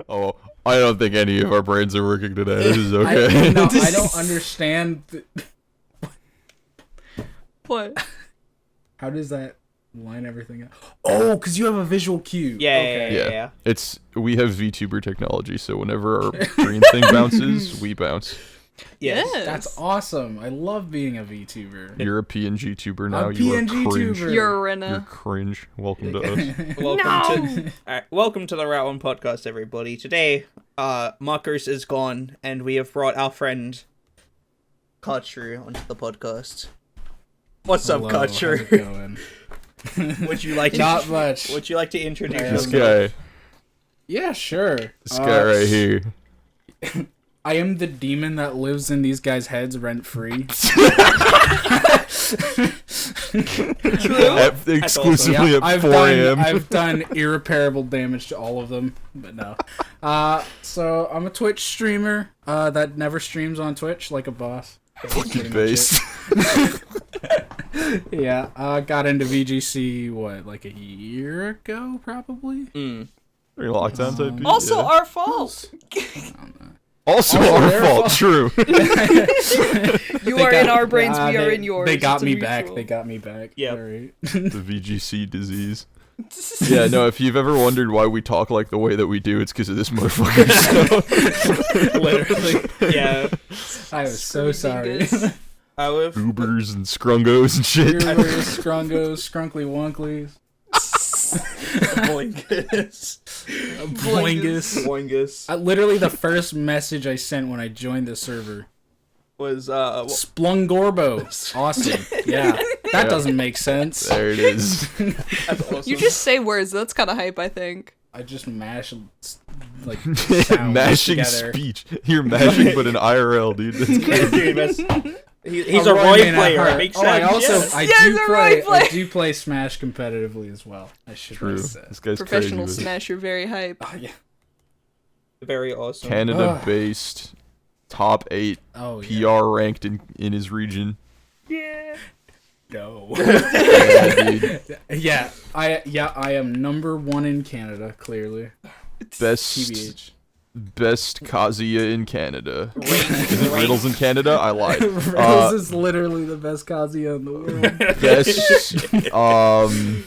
Oh, I don't think any of our brains are working today. This is okay. I don't understand. What? How does that line everything up? Oh, because you have a visual cue. Yeah. We have VTuber technology, so whenever our green thing bounces, we bounce. Yes. That's awesome. I love being a VTuber. You're a PNG tuber now. I'm You are PNG cringe. tuber. You're You're cringe. Welcome to us. Welcome to the Route 1 podcast, everybody. Today, Marcos is gone, and we have brought our friend Khatru onto the podcast. What's up, Hello, how's Khatru? it going? Would you like to Not much. Would you like to introduce This yourself? guy. Yeah, sure. This guy right here. I am the demon that lives in these guys' heads rent free. Exclusively at 4 a.m. I've done irreparable damage to all of them, but no. So I'm a Twitch streamer that never streams on Twitch like a boss. Fucking based. Yeah, got into VGC, like a year ago, probably? Pretty lockdown type beat, Also yeah. our fault. Also Also our their fault, fault. true. You are in our brains, we are in yours. They got It's a me back. mutual. They got me back. Yep. All right. The VGC disease. Yeah, no, if you've ever wondered why we talk like the way that we do, it's because of this motherfucker. So. Literally. Yeah, I was so sorry. Dingus. I would. Ubers and scrungos and shit. Scrungos, scrunkly wonklies. Boingus. Boingus. Boingus Literally the first message I sent when I joined the server. was Splungorbo. Awesome. Yeah. That doesn't make sense. There it is. that's awesome. You just say words. That's kind of hype, I think. I just mash like sounds Mashing together. speech. You're mashing, but in IRL, dude. That's crazy. Dude, he's a Roy player. It makes sense. I also Yes. I Yes, do a play Roy player. I do play Smash competitively as well. I should True. have said. This guy's Professional crazy. smasher, very hype. Oh yeah. Very awesome. Canada-based, top 8 Oh PR yeah. ranked in his region. Yeah. No. Yeah, dude. Yeah, I am #1 in Canada, clearly. Best TBH. Kazuya in Canada. Is it Riddles in Canada? I lied. Rose is literally the best Kazuya in the world. Best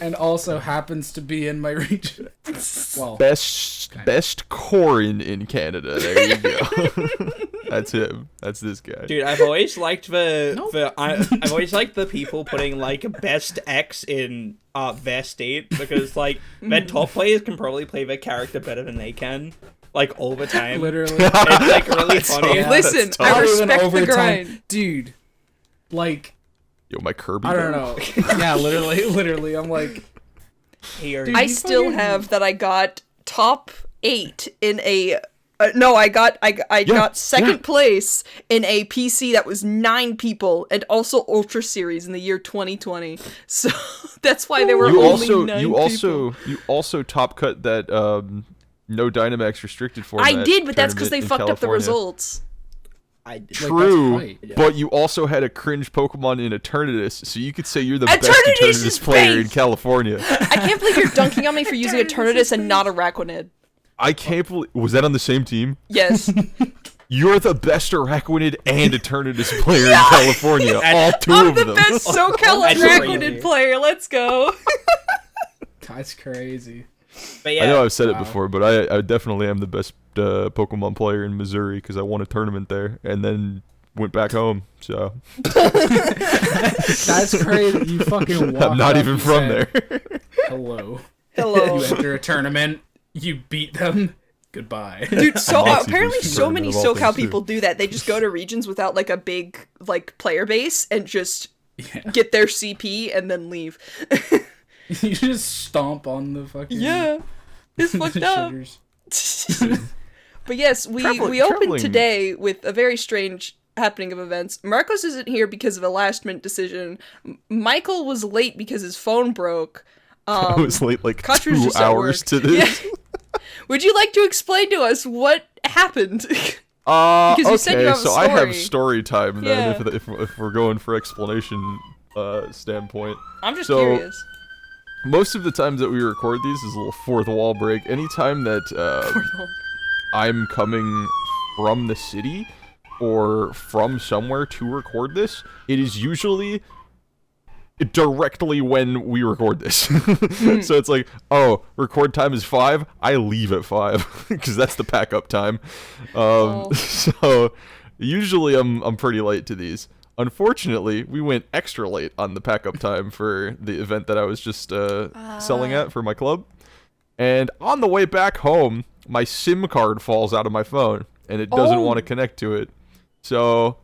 And also happens to be in my region. Well, best Corin in Canada. There you go. That's him. That's this guy. Dude, I've always liked I've always liked the people putting like best X in their state because like their top players can probably play their character better than they can, like all the time. literally. It's like really funny. Yeah. Listen, That's I tough. respect the grind. Dude, like, Yo, my Kirby. I don't though. know. Yeah, literally, I'm like, Here. Dude, I you still fucking- have that I got top 8 in a... no, I got second place in a PC that was 9 people and also Ultra Series in the year 2020. So that's why there were only 9 people. You also top cut that no Dynamax restricted for. I did, but that's because they fucked up the results. I did. True, Like, that's right. but you also had a cringe Pokemon in Eternatus, so you could say you're the best Eternatus is Eternatus player in base! California. I can't believe you're dunking on me for using Eternatus and not Araquanid. I can't believe. Was that on the same team? Yes. You're the best Araquanid and Eternatus player in California. All 2 I'm of the them. best SoCal That's Araquanid crazy. player. Let's go. That's crazy. But yeah, I know I've said it Wow. before, but I definitely am the best Pokemon player in Missouri because I won a tournament there and then went back home. So That's crazy. You fucking walked I'm not up even and from said, there. Hello. Hello. You enter a tournament, you beat them, goodbye. Dude, so Moxie apparently Boosted so many of all SoCal things, too. people do that. They just go to regions without like a big like player base and just Yeah. get their CP and then leave. You just stomp on the fucking Yeah. It's fucked up. shitters. But yes, we opened traveling- today with a very strange happening of events. Marcos isn't here because of a last minute decision. Michael was late because his phone broke. I was late like Khatru's 2 just at hours work. to this. Yeah. Would you like to explain to us what happened? Because you said you Okay, have a so I have story. story time then Yeah. if we're going for explanation standpoint. I'm just So- curious. Most of the times that we record these is a little fourth wall break. Anytime that I'm coming from the city or from somewhere to record this, it is usually directly when we record this. So it's like, oh, record time is 5, I leave at 5 because that's the pack up time. So usually I'm pretty late to these. Unfortunately, we went extra late on the pack up time for the event that I was just selling at for my club. And on the way back home, my SIM card falls out of my phone and it doesn't want to connect to it. So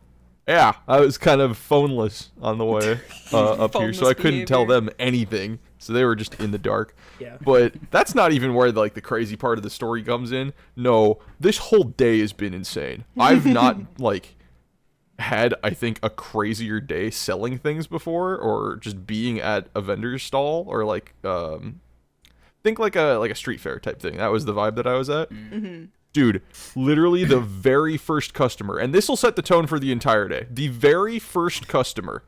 yeah, I was kind of phoneless on the way up here, so I couldn't tell them anything. So they were just in the dark. Yeah. But that's not even where like the crazy part of the story comes in. No, this whole day has been insane. I've not like had, I think, a crazier day selling things before, or just being at a vendor's stall, or like think like a street fair type thing. That was the vibe that I was at. Mm-hmm. Dude, literally the very first customer, and this will set the tone for the entire day. The very first customer,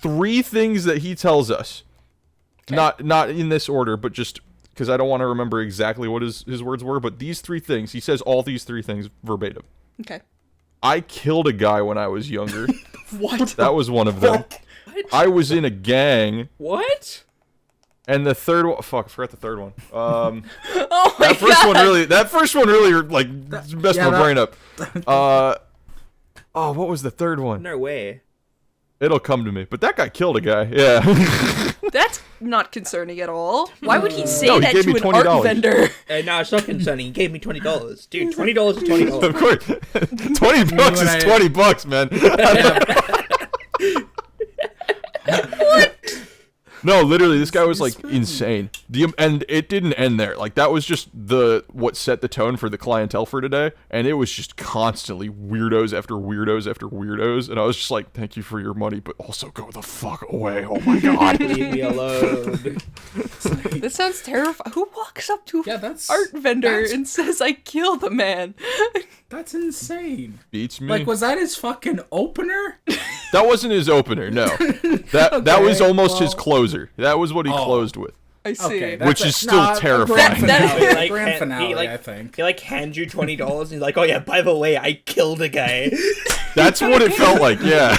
3 things that he tells us, not in this order, but just because I don't want to remember exactly what his words were, but these 3 things, he says all these 3 things verbatim. Okay. I killed a guy when I was younger. What? That was one of them. What? I was in a gang. What? And the third one, fuck, I forgot the third one. Oh my that first God. that first one really like messed my brain up. Oh, what was the third one? No way. It'll come to me. But that guy killed a guy. Yeah. That's not concerning at all. Why would he say No, he that gave to me an art $20. vendor? No, it's not concerning. He gave me $20. Dude, $20 is $20. Of course. 20 bucks is 20 bucks, man. No, literally, this guy was like insane. And it didn't end there. Like that was just what set the tone for the clientele for today. And it was just constantly weirdos after weirdos after weirdos. And I was just like, thank you for your money, but also go the fuck away. Oh my God. Leave me alone. That sounds terrifying. Who walks up to Yeah, an that's art vendor that's- and says, "I killed a man"? That's insane. Beats me. Like, was that his fucking opener? That wasn't his opener, no. That was almost his closer. That was what he closed with. I see. Okay, Which is still terrifying. Grand finale, like, I think. He like hands you $20 and he's like, oh yeah, by the way, I killed a guy. That's what it felt like, yeah.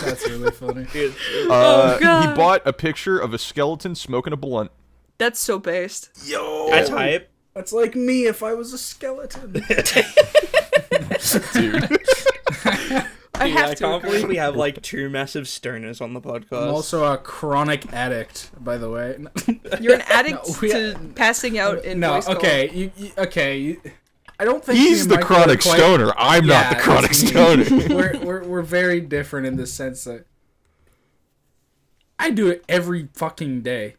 That's really funny. Oh, God. He bought a picture of a skeleton smoking a blunt. That's so based. Yo, That's hype. that's like me if I was a skeleton. Dude. I have I to. can't agree. believe we have like 2 massive stoners on the podcast. I'm also a chronic addict, by the way. You're an addict No, we- to passing out in No, voice call. okay, I don't think He's me and the Michael chronic are quite- stoner. I'm not the Yeah, chronic that's me. stoner. we're very different in the sense that I do it every fucking day.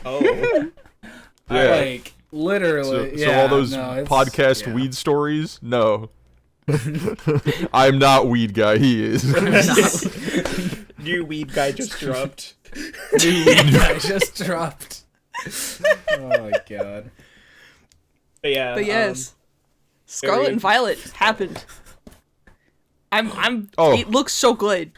Oh. Yeah. Like literally. So yeah, all those no, it's- podcast yeah. weed stories? No. I'm not weed guy. He is. New weed guy just dropped. I just dropped. Oh my God. But yeah. But yes, Scarlet and Violet happened. Oh. It looks so good.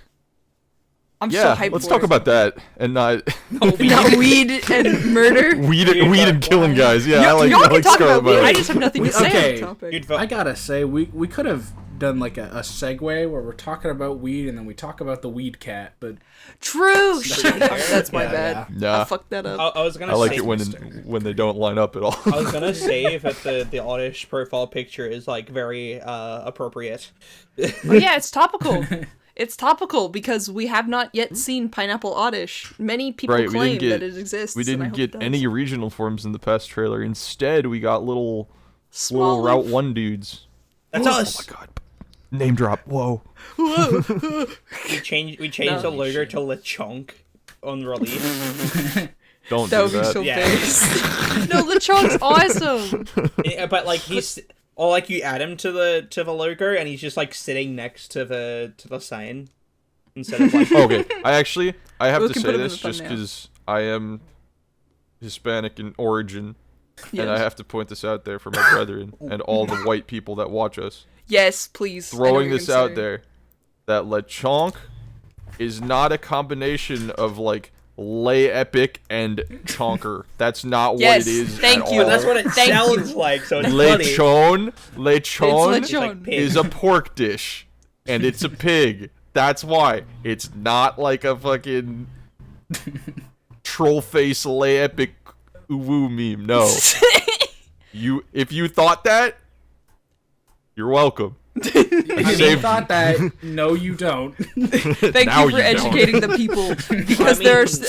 I'm Yeah, so hyped let's for talk it. about that and not Not weed and murder. weed and killing guys. Yeah, I like Y'all can talk Scarlet about weed. I Violet. just have nothing to say okay. on the topic. Dude, I gotta say, we could have done like a segue where we're talking about weed and then we talk about the weed cat, but True. Shit, that's my Yeah, bad. Nah. I fucked that up. I was gonna I like say it when they don't line up at all. I was gonna say that the oddish profile picture is like very appropriate. Oh, yeah, it's topical. It's topical because we have not yet seen Pineapple Oddish. Many people Right, we claim didn't get- that it exists. We and I didn't hope get it does. any regional forms in the past trailer. Instead, we got little Small Route 1 dudes. That's Oh us. my God. Name drop. Whoa. We changed No. the logo to LeChonk on release. Don't That do would be that. so Yeah. based. No, LeChunk's awesome. Yeah, but like or like you add him to the logo and he's just like sitting next to the sign instead of like Okay, I have We to can say put 'em in this the just thumbnail. because I am Hispanic in origin, and I Yes. have to point this out there for my brethren and all the white people that watch us. Yes, please. I know Throwing what you're this gonna out say. there, that lechonk is not a combination of like Lay Epic and Chonker. That's not Yes, what it is thank at you. all. But that's what it Thank sounds you. like, so it's funny. Lechon It's like pig. is a pork dish, and it's a pig. That's why. It's not like a fucking troll face Lay Epic woo meme. No. If you thought that, you're welcome. I mean, thought that. No, you don't. Thank Now you for you don't. educating the people, because I mean,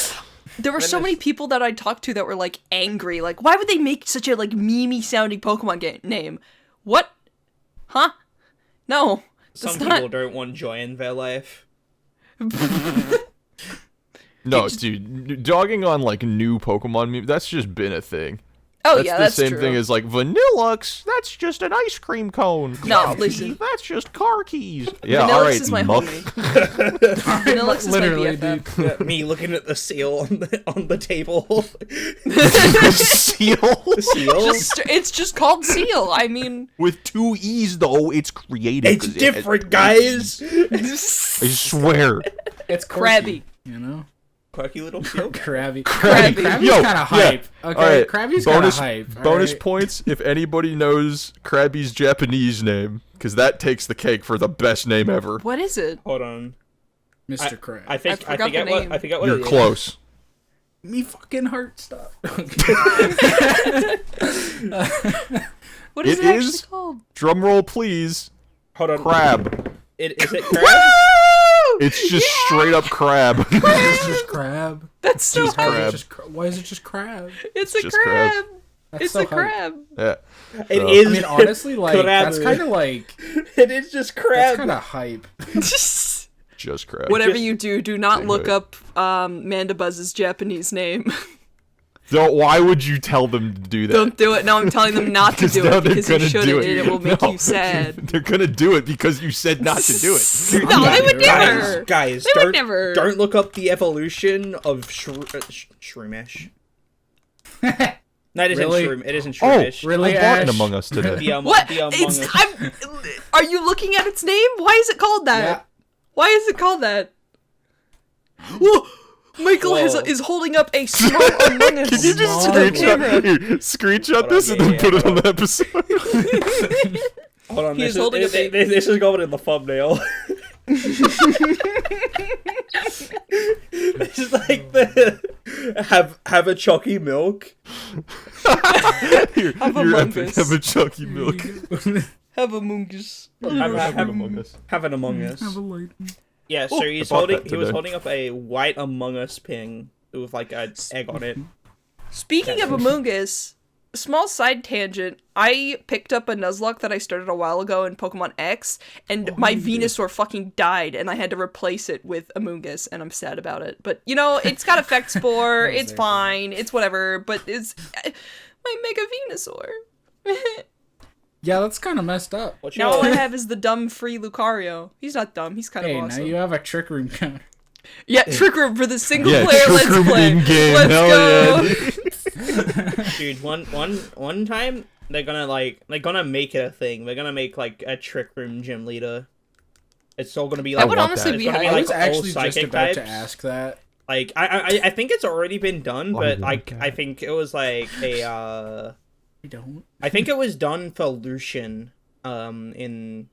there were so many people that I talked to that were like angry. Like, why would they make such a like memey sounding Pokemon name? What? Huh? No. Some That's people not. don't want joy in their life. No, dude, dogging on like new Pokemon memes, that's just been a thing. Oh That's yeah, the that's same true. thing as like Vanillux. That's just an ice cream cone. No, Clarky, listen. that's just car keys. Yeah, Vanillux all right, is my muck. homie. Vanillux is my Literally, BFF. dude. Yeah, me looking at the seal on the table. Seal Seal? It's just called Seal. I mean, with 2 E's though. It's creative. It's 'cause it has different, 2 guys. E's. I swear. It's Krabby. quirky, you know? Quirky little seal. Krabby. Krabby. Krabby's Yo, kind of yeah. hype. Okay, All right. Krabby's kind of hype. Bonus alright? points if anybody knows Krabby's Japanese name, because that takes the cake for the best name ever. what is it? Hold on. Mr. Krab. I think I I forgot forget the what name. I forget what You're it is. close. Me fucking heart stop. What is It it actually is- called? Drum roll, please. Hold on. Crab. Is it crab? It's just straight up crab. It's just crab. That's so Just hard. crab. Why is it just crab? It's a just crab. crab. That's It's so a hype. crab. Yeah. It So- is. I mean, honestly, like that's Crab. kind of like It is just that's crab. kind of hype. Just crab. Whatever Just- you do not look right. up Mandabuzz's Japanese name. So why would you tell them to do that? Don't do it. No, I'm telling them not to do now it they're because you gonna shouldn't do and it will make No. you sad. They're gonna do it because you said not to do it. No, they would Guys, never. Guys, They would don't never. don't look up the evolution of Shroomish. No, it isn't Really? Shroom. It isn't Oh, Shroomish. Really, I bought an Ash? Among Us today. What? The Among It's. Us. Are you looking at its name? Why is it called that? Yeah. Why is it called that? Whoa! Michael Whoa. is holding up a small Among Us Can you just to the camera. screenshot this and then yeah, put it hold on the episode? Hold on, He is this holding is, a this, this is going in the thumbnail. This is like the have a chalky milk. You're Among epic. Us. Have a chunky milk. Have Among Us. Have Among Us. an Among Us. Yeah, so I bought that he was today. holding up a white Among Us ping with like an egg on it. Speaking of Among Us, small side tangent. I picked up a Nuzlocke that I started a while ago in Pokemon X, and my Venusaur fucking died, and I had to replace it with Among Us, and I'm sad about it. But, you know, it's got Effect Spore, it's fine, it's whatever, but it's my Mega Venusaur. Yeah, that's kind of messed up. What's Now all I your have is the dumb free Lucario. He's not dumb, he's kind Hey, of now awesome. you have a Trick Room counter. Yeah, Trick Room for the single Yeah, player Trick Let's Room Play. in-game, Let's hell go! yeah, dude? One time they're gonna make it a thing. They're gonna make like a Trick Room gym leader. It's all gonna be like That would want honestly that. be It's gonna be I hype. like was all actually just psychic about to types. ask that. Like I think it's already been done, Why but do like that? I think it was like a We don't. I think it was done for Lucian in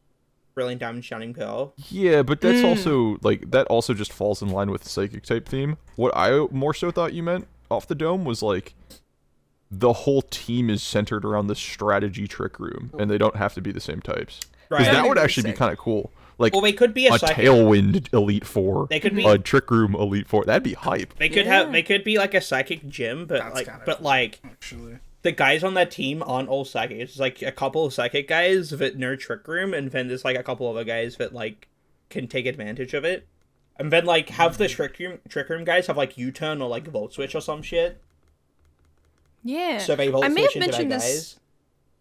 Brilliant Diamond Shining Pearl. Yeah, but that's also like that also just falls in line with the psychic type theme. What I more so thought you meant off the dome was like the whole team is centered around the strategy trick room, and they don't have to be the same types. Because Right. that would That'd be actually be sick. kind of cool. Like Well, they could be a a psychic. Tailwind Elite Four, They could be- a Trick Room Elite Four. That'd be hype. They could Yeah. have. They could be like a psychic gym, but That's kinda cool. like Actually. the guys on that team aren't all psychic. It's like a couple of psychic guys that know Trick Room, and then there's like a couple other guys that like can take advantage of it. And then like have the Trick Room guys have like U-turn or like Volt Switch or some shit. Yeah. So they Volt I may Switch have into their mentioned this. guys.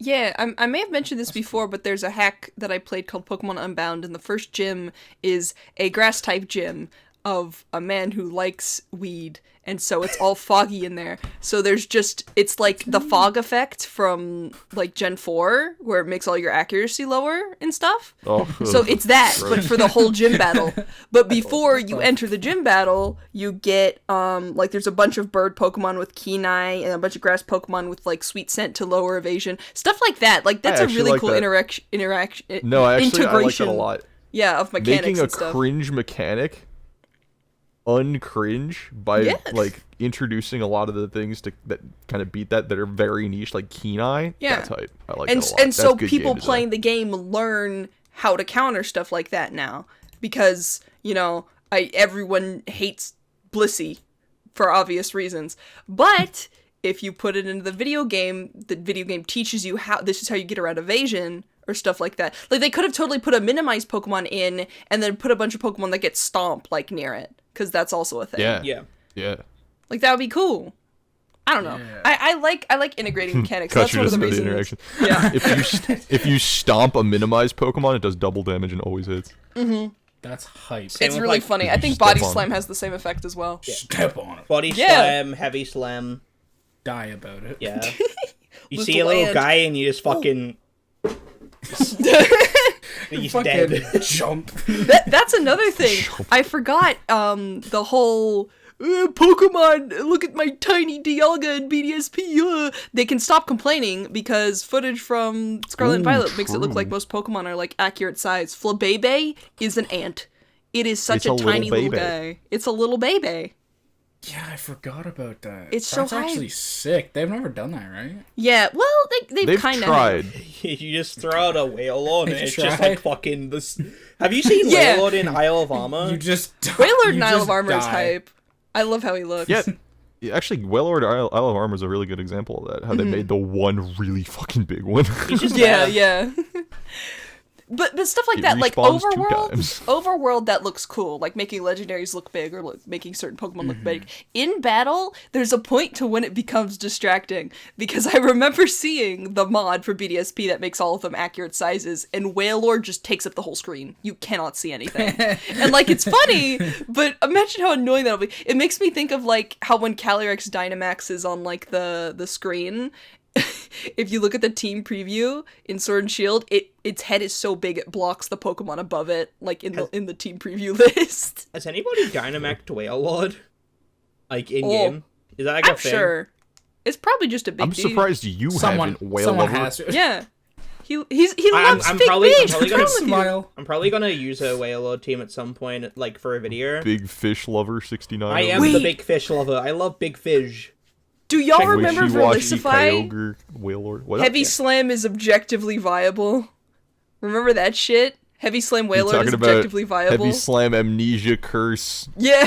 Yeah, I may have mentioned this before, but there's a hack that I played called Pokemon Unbound, and the first gym is a grass type gym. of a man who likes weed, and so it's all foggy in there. So it's like the fog effect from like Gen 4, where it makes all your accuracy lower and stuff. Oh, So it's that, but for the whole gym battle. But before you enter the gym battle, you get, like, there's a bunch of bird Pokemon with keen eye, and a bunch of grass Pokemon with, like, sweet scent to lower evasion. Stuff like that. Like, that's a really cool interaction. No, I like integration. that a lot. Yeah, of mechanics Making a and stuff. cringe mechanic uncringe by like introducing a lot of the things that kind of beat that are very niche, like keen eye. Yeah. That's hype. I like that a lot. And so That's good people game playing design. the game learn how to counter stuff like that now, because everyone hates Blissey for obvious reasons. But if you put it into the video game teaches you how this is how you get around evasion or stuff like that. Like, they could have totally put a minimized Pokemon in and then put a bunch of Pokemon that get stomped like near it, because that's also a thing. Yeah. Like, that would be cool. I don't know. Yeah. I like integrating mechanics. That's one of the reasons. Interaction. Yeah. If you stomp a minimized Pokemon, it does double damage and always hits. That's hype. It's with, really like, funny. you I think step Body on Slam has the same effect as well. Step on it. Body Yeah. slam, heavy slam. Die about it. Yeah. You With see a little land. guy and you just fucking. He's Fucking dead. jump. That's another thing. I forgot the whole Pokemon, look at my tiny Dialga and BDSP. They can stop complaining because footage from Scarlet and Violet makes it look true. like most Pokemon are like accurate size. Flabébé is an ant. It is such It's a a little tiny little baby. guy. It's a little baby. Yeah, I forgot about that. It's so That's actually hype. sick. They've never done that, right? Yeah, well, they've They've kind of tried. You just throw out a whale on it. They It's just tried. like fucking this. Have you seen Yeah. Wailord in Isle of Armor? You just die. Wailord You and Isle just of Armor is die. hype. I love how he looks. Yeah, actually, Wailord Isle of Armor is a really good example of that. How they made the one really fucking big one. He's just Yeah, there. yeah. But stuff like It that, like respawns 2 Overworld, times. Overworld that looks cool, like making legendaries look big or making certain Pokemon look big. In battle, there's a point to when it becomes distracting, because I remember seeing the mod for BDSP that makes all of them accurate sizes, and Wailord just takes up the whole screen. You cannot see anything. And like, it's funny, but imagine how annoying that'll be. It makes me think of like how when Calyrex Dynamax is on like the screen, if you look at the team preview in Sword and Shield, its head is so big it blocks the Pokemon above it, like in the team preview list. Has anybody Dynamaxed Wailord? Like in game? Is that like a I'm thing? sure. It's probably just a big I'm dude. surprised you Someone haven't Wailord. someone has to. Yeah. He loves I'm big probably fish. gonna What's wrong with you? Smile. I'm probably gonna use a Wailord team at some point, like for a video. Big Fish Lover 69. I am Wait. the big fish lover. I love big fish. Do y'all Check remember Wishy-washy Velicify? Kyogre Wailord. What Heavy up? Slam is objectively viable. Remember that shit? Heavy Slam You're Wailord is talking about objectively viable. Heavy Slam, Amnesia, Curse. Yeah.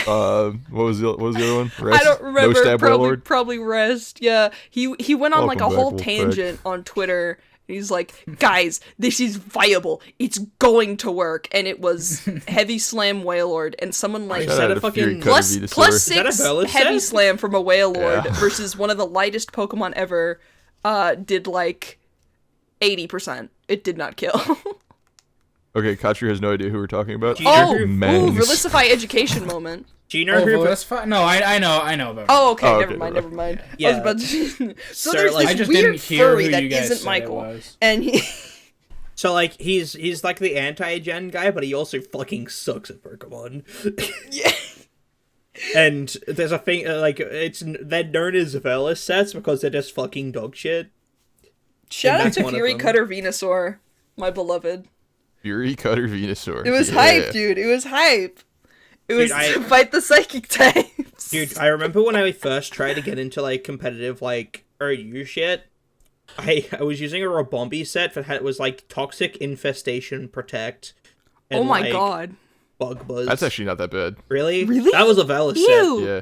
What was the other one? Rest? I don't remember. No Stab Wailord? Probably Rest. Yeah. He went on like a Welcome whole back, Wolfpack. tangent on Twitter. He's like, guys, this is viable. It's going to work. And it was Heavy Slam Wailord, and someone like Shout Shout out out to to Fury fucking- Cutter plus Venusaur. Is that a 6 Velucid? Heavy Slam from a Wailord Yeah. versus one of the lightest Pokemon ever did like 80%. It did not kill. Okay, Khatru has no idea who we're talking about. Oh, ooh, Mangs. Relicify education moment. Do you know Oh, who? well, that's fine. No, I know about it. Oh, okay, Oh, never okay, mind, never never mind. Yeah. I was about to... so Sir, there's like- this I just weird didn't hear furry who that you guys isn't said it Michael, was. and he... So like he's like the anti-gen guy, but he also fucking sucks at Pokemon. Yeah. And there's a thing like they're known as Velis sets because they're just fucking dog shit. Shout out that's to one of Fury them. Cutter Venusaur, my beloved. Fury Cutter Venusaur. It was Yeah. hype, dude. It was hype. It was I- to fight the psychic types. Dude, I remember when I first tried to get into like competitive like OU shit. I was using a Rabombi set that was like Toxic Infestation Protect. And, Oh my like, god. Bug Buzz. That's actually not that bad. really Really? That was a Velis set. Ew. Yeah.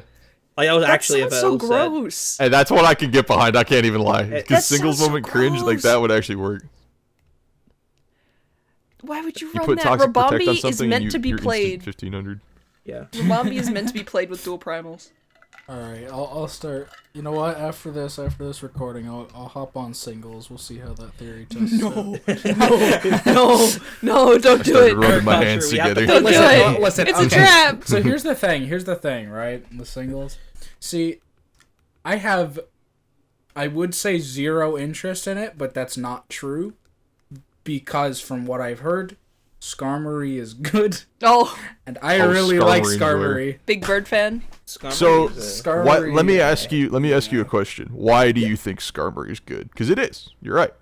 Like that was That actually a sounds so Velis set. gross. Hey, that's what I can get behind. I can't even lie. That Because singles sounds so moment cringe, like gross. that would actually work. Why would you You run put that? Toxic Protect on Rabombi is something meant and to be you're played. instant 1500. Yeah. Rabombi is meant to be played with dual primals. Alright, I'll start. You know what? After this recording, I'll hop on singles. We'll see how that theory tests. No, don't do it. Rubbing my hands together. Don't do it. Listen, It's a trap. So here's the thing, right? The singles. See, I would say zero interest in it, but that's not true. Because from what I've heard, Skarmory is good. Oh, And I really like Skarmory. Skarmory. big bird fan. So, Skarmory, let me ask you a question. Why do you think Skarmory is good? Because it is. You're right.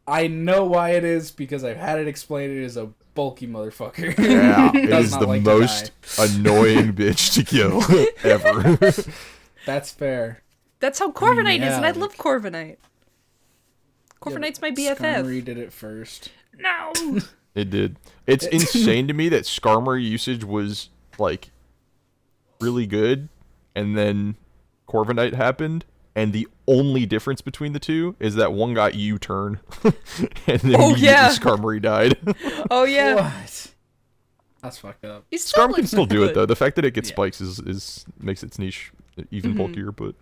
I know why it is because I've had it explained. It is a bulky motherfucker. Yeah, it Does is not the like to most annoying bitch to kill ever. That's fair. That's how Corviknight is, and I Yeah. love Corviknight. Corviknight's my BFF. Skarmory did it first. No. It did. It's insane to me that Skarmory usage was like really good, and then Corviknight happened, and the only difference between the two is that one got U-turn, and then immediately Skarmory died. Oh yeah. What? That's fucked up. He's still Skarmory can still do it good. though. The fact that it gets spikes is makes its niche even bulkier, but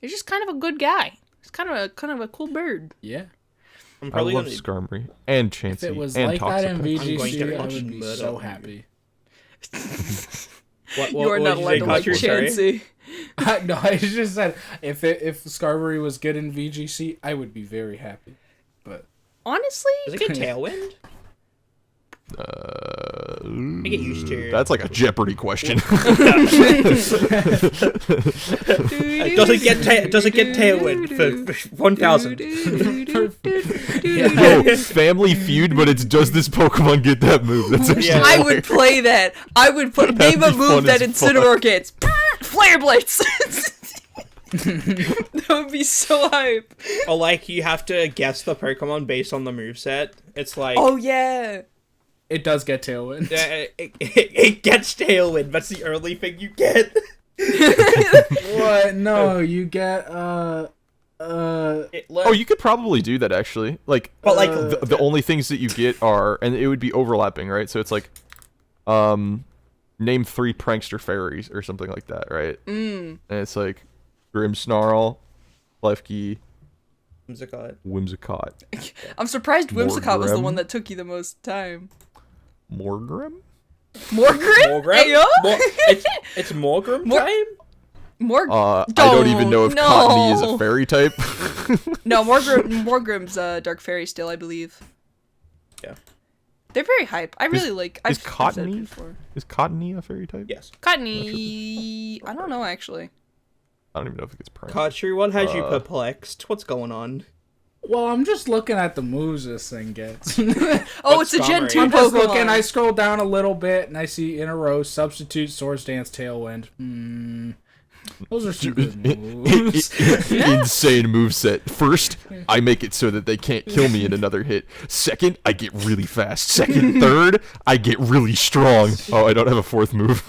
He's just kind of a good guy. He's kind of a cool bird. Yeah. I'm I probably love gonna. Skarmory and If Chansey it was and like that in Toxapex. I'm going to VGC, I watch would be Murder so on happy. You are not allowed to like Khatru, sorry? Chansey. No, I just said if Skarmory was good in VGC, I would be very happy. But Honestly, Does it get Tailwind? I get used to it. That's like a Jeopardy question. Does it get Tailwind for 1,000? Yo, Family Feud, but it's does this Pokemon get that move? That's actually Yeah. I would play that. I would name a be move fun that as fuck. Incineroar gets. Flare Blitz. That would be so hype. Or like you have to guess the Pokemon based on the moveset. It's like Oh yeah. it does get Tailwind. it gets Tailwind. That's the only thing you get. What? No, you get Oh, you could probably do that actually. Like, But like the only things that you get are, and it would be overlapping, right? So it's like, name 3 prankster fairies or something like that, right? And it's like Grimmsnarl, Klefki, Whimsicott, I'm surprised Whimsicott was the Morgrem? one that took you the most time. Morgrim. Morgrim? Morgrem. Ayo? It's Morgrem Mor- time. Morg. I don't even know if no. Cottony is a fairy type. No, Morgrim's Dark Fairy still, I believe. Yeah. They're very hype. I really like. is I've said it Cottony? before. Is Cottony a fairy type? Yes. Cottony. I don't know actually. I don't even know if it gets pranked. Khatru, what has you perplexed? What's going on? Well, I'm just looking at the moves this thing gets. Oh, What's it's a Gen Skarmory? 2 I'm just Pokemon. looking. I scroll down a little bit and I see in a row Substitute, Swords Dance, Tailwind. Those are some good moves. Insane moveset. First, I make it so that they can't kill me in another hit. Second, I get really fast. Third, I get really strong. Oh, I don't have a 4th move.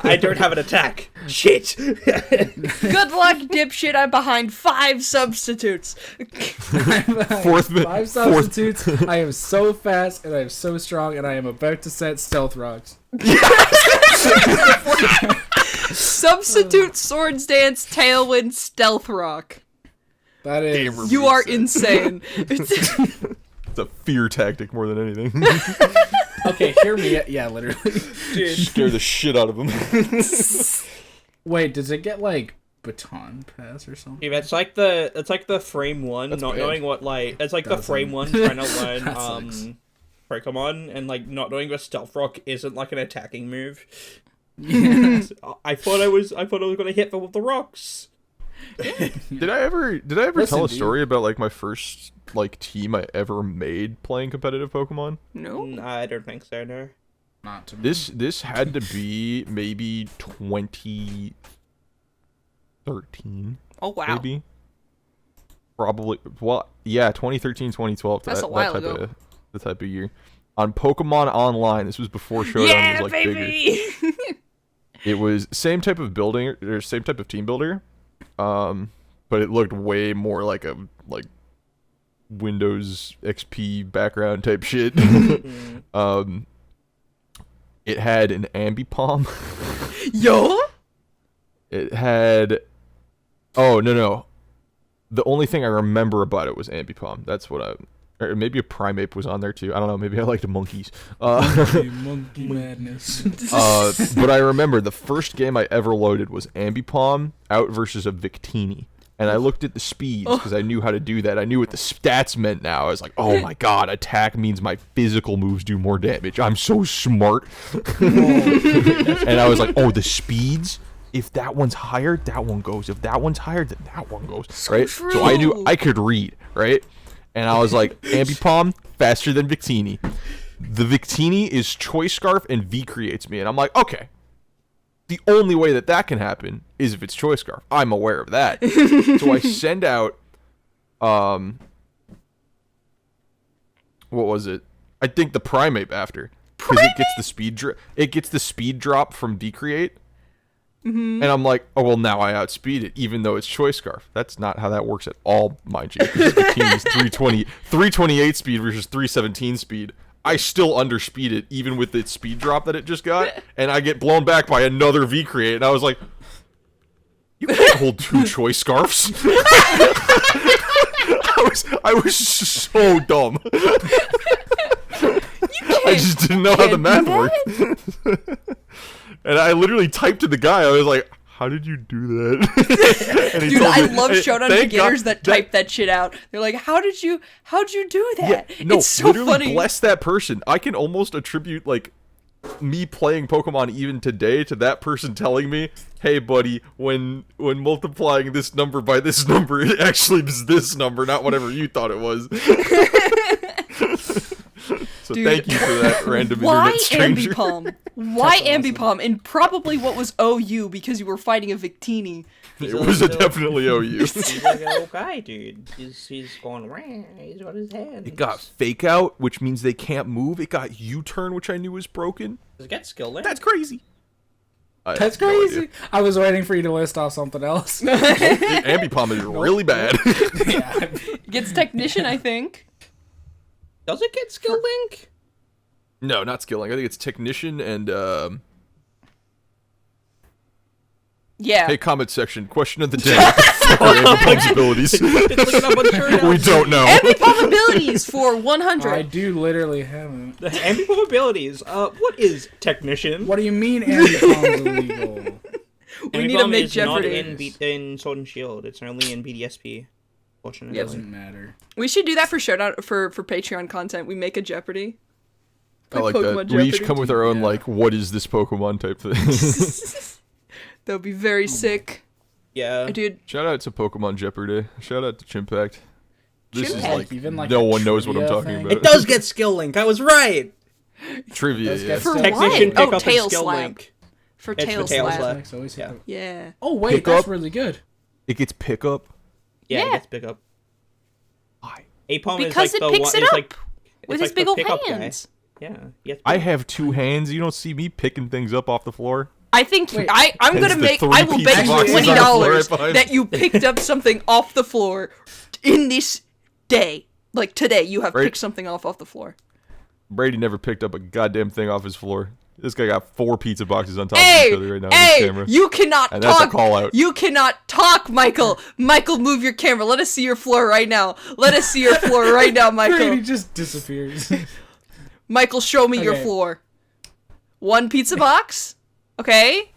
I don't have an attack. Shit. Good luck, dipshit. I'm behind 5 substitutes. 4th, 5 substitutes. I am so fast and I am so strong and I am about to set Stealth Rocks. Substitute, Swords Dance, Tailwind, Stealth Rock. That is. You are insane. It's a fear tactic more than anything. Okay, hear me. Yeah, literally. Scare the shit out of them. Wait, does it get like Baton Pass or something? Yeah, it's like the frame one, That's not bad. knowing what like it's like the frame one trying to learn That sucks. Pokemon and like not knowing that Stealth Rock isn't like an attacking move. I thought I was gonna hit them with the rocks. Did I ever Listen, tell a dude. story about like my first like team I ever made playing competitive Pokemon? No. I don't think so. No. Not to me. This had to be maybe 2013. Oh wow. Maybe. Probably. Well, yeah, 2013, 2012. That's that, a while that type ago. Of, the type of year. On Pokemon Online, this was before Showdown Yeah, was like bigger. baby. It was same type of building or same type of team builder, but it looked way more like a Windows XP background type shit. It had an Ambipom. Yo. It had... Oh, no. The only thing I remember about it was Ambipom. That's what I... Or maybe a Primeape was on there too. I don't know. Maybe I liked monkeys. Monkey madness. But I remember the first game I ever loaded was Ambipom out versus a Victini. And I looked at the speeds because I knew how to do that. I knew what the stats meant now. I was like, oh my god, attack means my physical moves do more damage. I'm so smart. And I was like, oh, the speeds? If that one's higher, that one goes. If that one's higher, then that one goes. Right? So I knew I could read, right? And I was like, Ambipom, faster than Victini. The Victini is Choice Scarf and V-creates me. And I'm like, okay. The only way that can happen is if it's Choice Scarf. I'm aware of that. So I send out, what was it? I think the Primeape after. Because it gets the speed drop from V-create. Mm-hmm. And I'm like, oh, well, now I outspeed it, even though it's Choice Scarf. That's not how that works at all, mind you. Because the team is 328 speed versus 317 speed. I still underspeed it, even with its speed drop that it just got. And I get blown back by another V-create. And I was like, you can't hold 2 Choice Scarfs. I was so dumb. I just didn't know how the math worked. And I literally typed to the guy. I was like, how did you do that? And dude, I love Showdown beginners that type that shit out. They're like, how'd you do that? Yeah, no, it's so literally funny. Bless that person. I can almost attribute, like, me playing Pokemon even today to that person telling me, hey, buddy, when multiplying this number by this number, it actually is this number, not whatever you thought it was. So dude, thank you for that random internet stranger. Why Ambipom? And probably what was OU because you were fighting a Victini. It was definitely OU. He's like an old guy, dude. He's going around. He's got his hands. It got Fake Out, which means they can't move. It got U-Turn, which I knew was broken. Does it get Skill Link? That's crazy. That's crazy. No, I was waiting for you to list off something else. Ambipom is really bad. Yeah. It gets Technician, I think. Does it get Skill Link? No, not Skill Link. I think it's Technician and, yeah. Hey, comment section. Question of the day. Ambipom's abilities. We don't know. Ambipom abilities for 100. I do literally have it. The Ambipom abilities. What is Technician? What do you mean Ambipom's illegal? We need to make Jeopardy. Not in Sword and Shield. It's only in BDSP. It doesn't matter. We should do that for Showdown for Patreon content. We make a Jeopardy. I like Pokemon that. Jeopardy. We each come with our own, like, what is this Pokemon type thing. That would be very sick. Yeah. Dude. Shout out to Pokemon Jeopardy. Shout out to Chimpact. This is like, even like no one knows what I'm talking about. It does get Skill Link. I was right. Trivia, yeah. For Technician what? pick up Tail Skill Slap. Link. For Tail Slap. Yeah. Oh, wait, that's really good. It gets Pickup. Yeah, it gets Pickup. Why? Apom because is like it picks the it up like, with his big old hands. Guy. Yeah. I have 2 hands. You don't see me picking things up off the floor. I think I'm gonna make. I will bet you $20 that you picked up something off the floor in this day. Like today, you have picked something off the floor. Brady never picked up a goddamn thing off his floor. This guy got 4 pizza boxes on top of each other right now on his camera. You cannot and talk. That's a call out. You cannot talk, Michael. Michael, move your camera. Let us see your floor right now. Let us see your floor right now, Michael. Brady just disappears. Michael, show me your floor. 1 pizza box. Okay.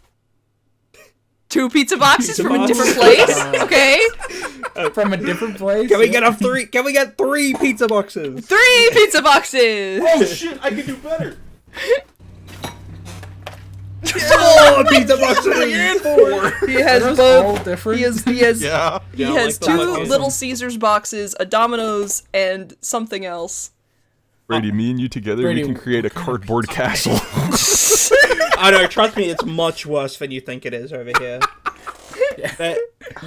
2 pizza boxes from a different place. Okay. From a different place. Can we get 3? Can we get 3 pizza boxes? 3 pizza boxes. Oh shit! I can do better. Oh, pizza boxes. 4. He has both. All different? He has yeah. He has 2 Little Caesars boxes, a Domino's, and something else. Brady, me and you together, we can create a cardboard castle. I know, trust me, it's much worse than you think it is over here.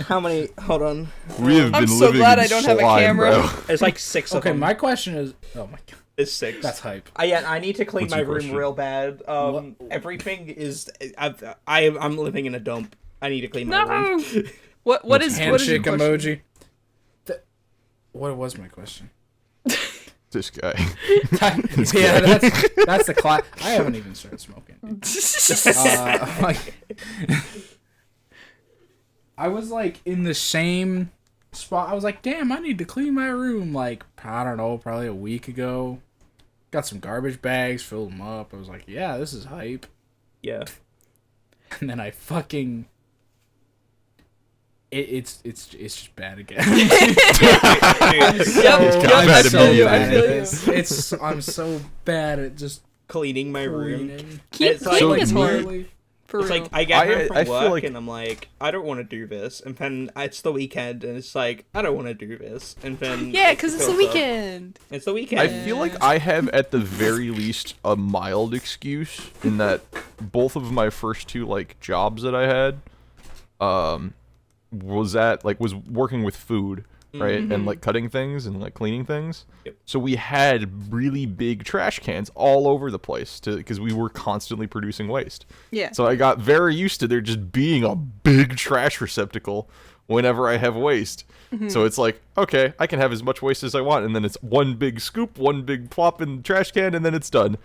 How many? Hold on. We have been I'm so glad I don't have a camera. Bro. It's like 6 of them. Okay, my question is... Oh my god. It's 6. That's hype. I need to clean What's my your room question? real bad. Everything is... I'm living in a dump. I need to clean my room. What is handshake your emoji? What was my question? This guy. Yeah, that's the class. I haven't even started smoking. I was like in the same spot. I was like, damn, I need to clean my room. Like, I don't know, probably a week ago. Got some garbage bags, filled them up. I was like, yeah, this is hype. Yeah. And then I fucking... It's just bad again. I'm so bad at just cleaning my room. Cleaning is hard. It's like I get home from work and I'm like, I don't want to do this, and then it's the weekend and it's like, I don't want to do this, and then because it's the weekend. It's the weekend. I feel like I have at the very least a mild excuse in that both of my first two like jobs that I had, was working with food, right, and like cutting things and like cleaning things. Yep. So we had really big trash cans all over the place because we were constantly producing waste. Yeah. So I got very used to there just being a big trash receptacle whenever I have waste. So it's like, okay, I can have as much waste as I want, and then it's one big scoop, one big plop in the trash can, and then it's done.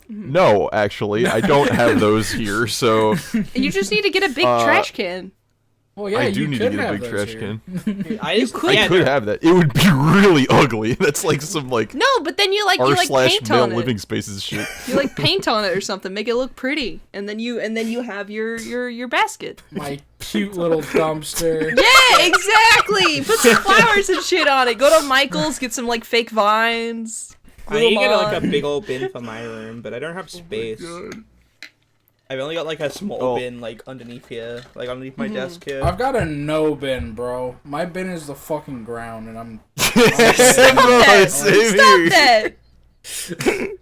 No, actually, I don't have those here, so... You just need to get a big trash can. Well, yeah, I do need to get a big trash here. can. I could have that. It would be really ugly. That's like some like No, but then you paint male on living it. spaces shit. You like paint on it or something, make it look pretty, and then you have your basket. My cute little dumpster. Yeah, exactly. Put some flowers and shit on it. Go to Michael's, get some like fake vines. I need to get like a big old bin for my room, but I don't have space. I've only got like a small bin like underneath here, like underneath my desk here. I've got a no bin, bro. My bin is the fucking ground, and I'm... Stop that!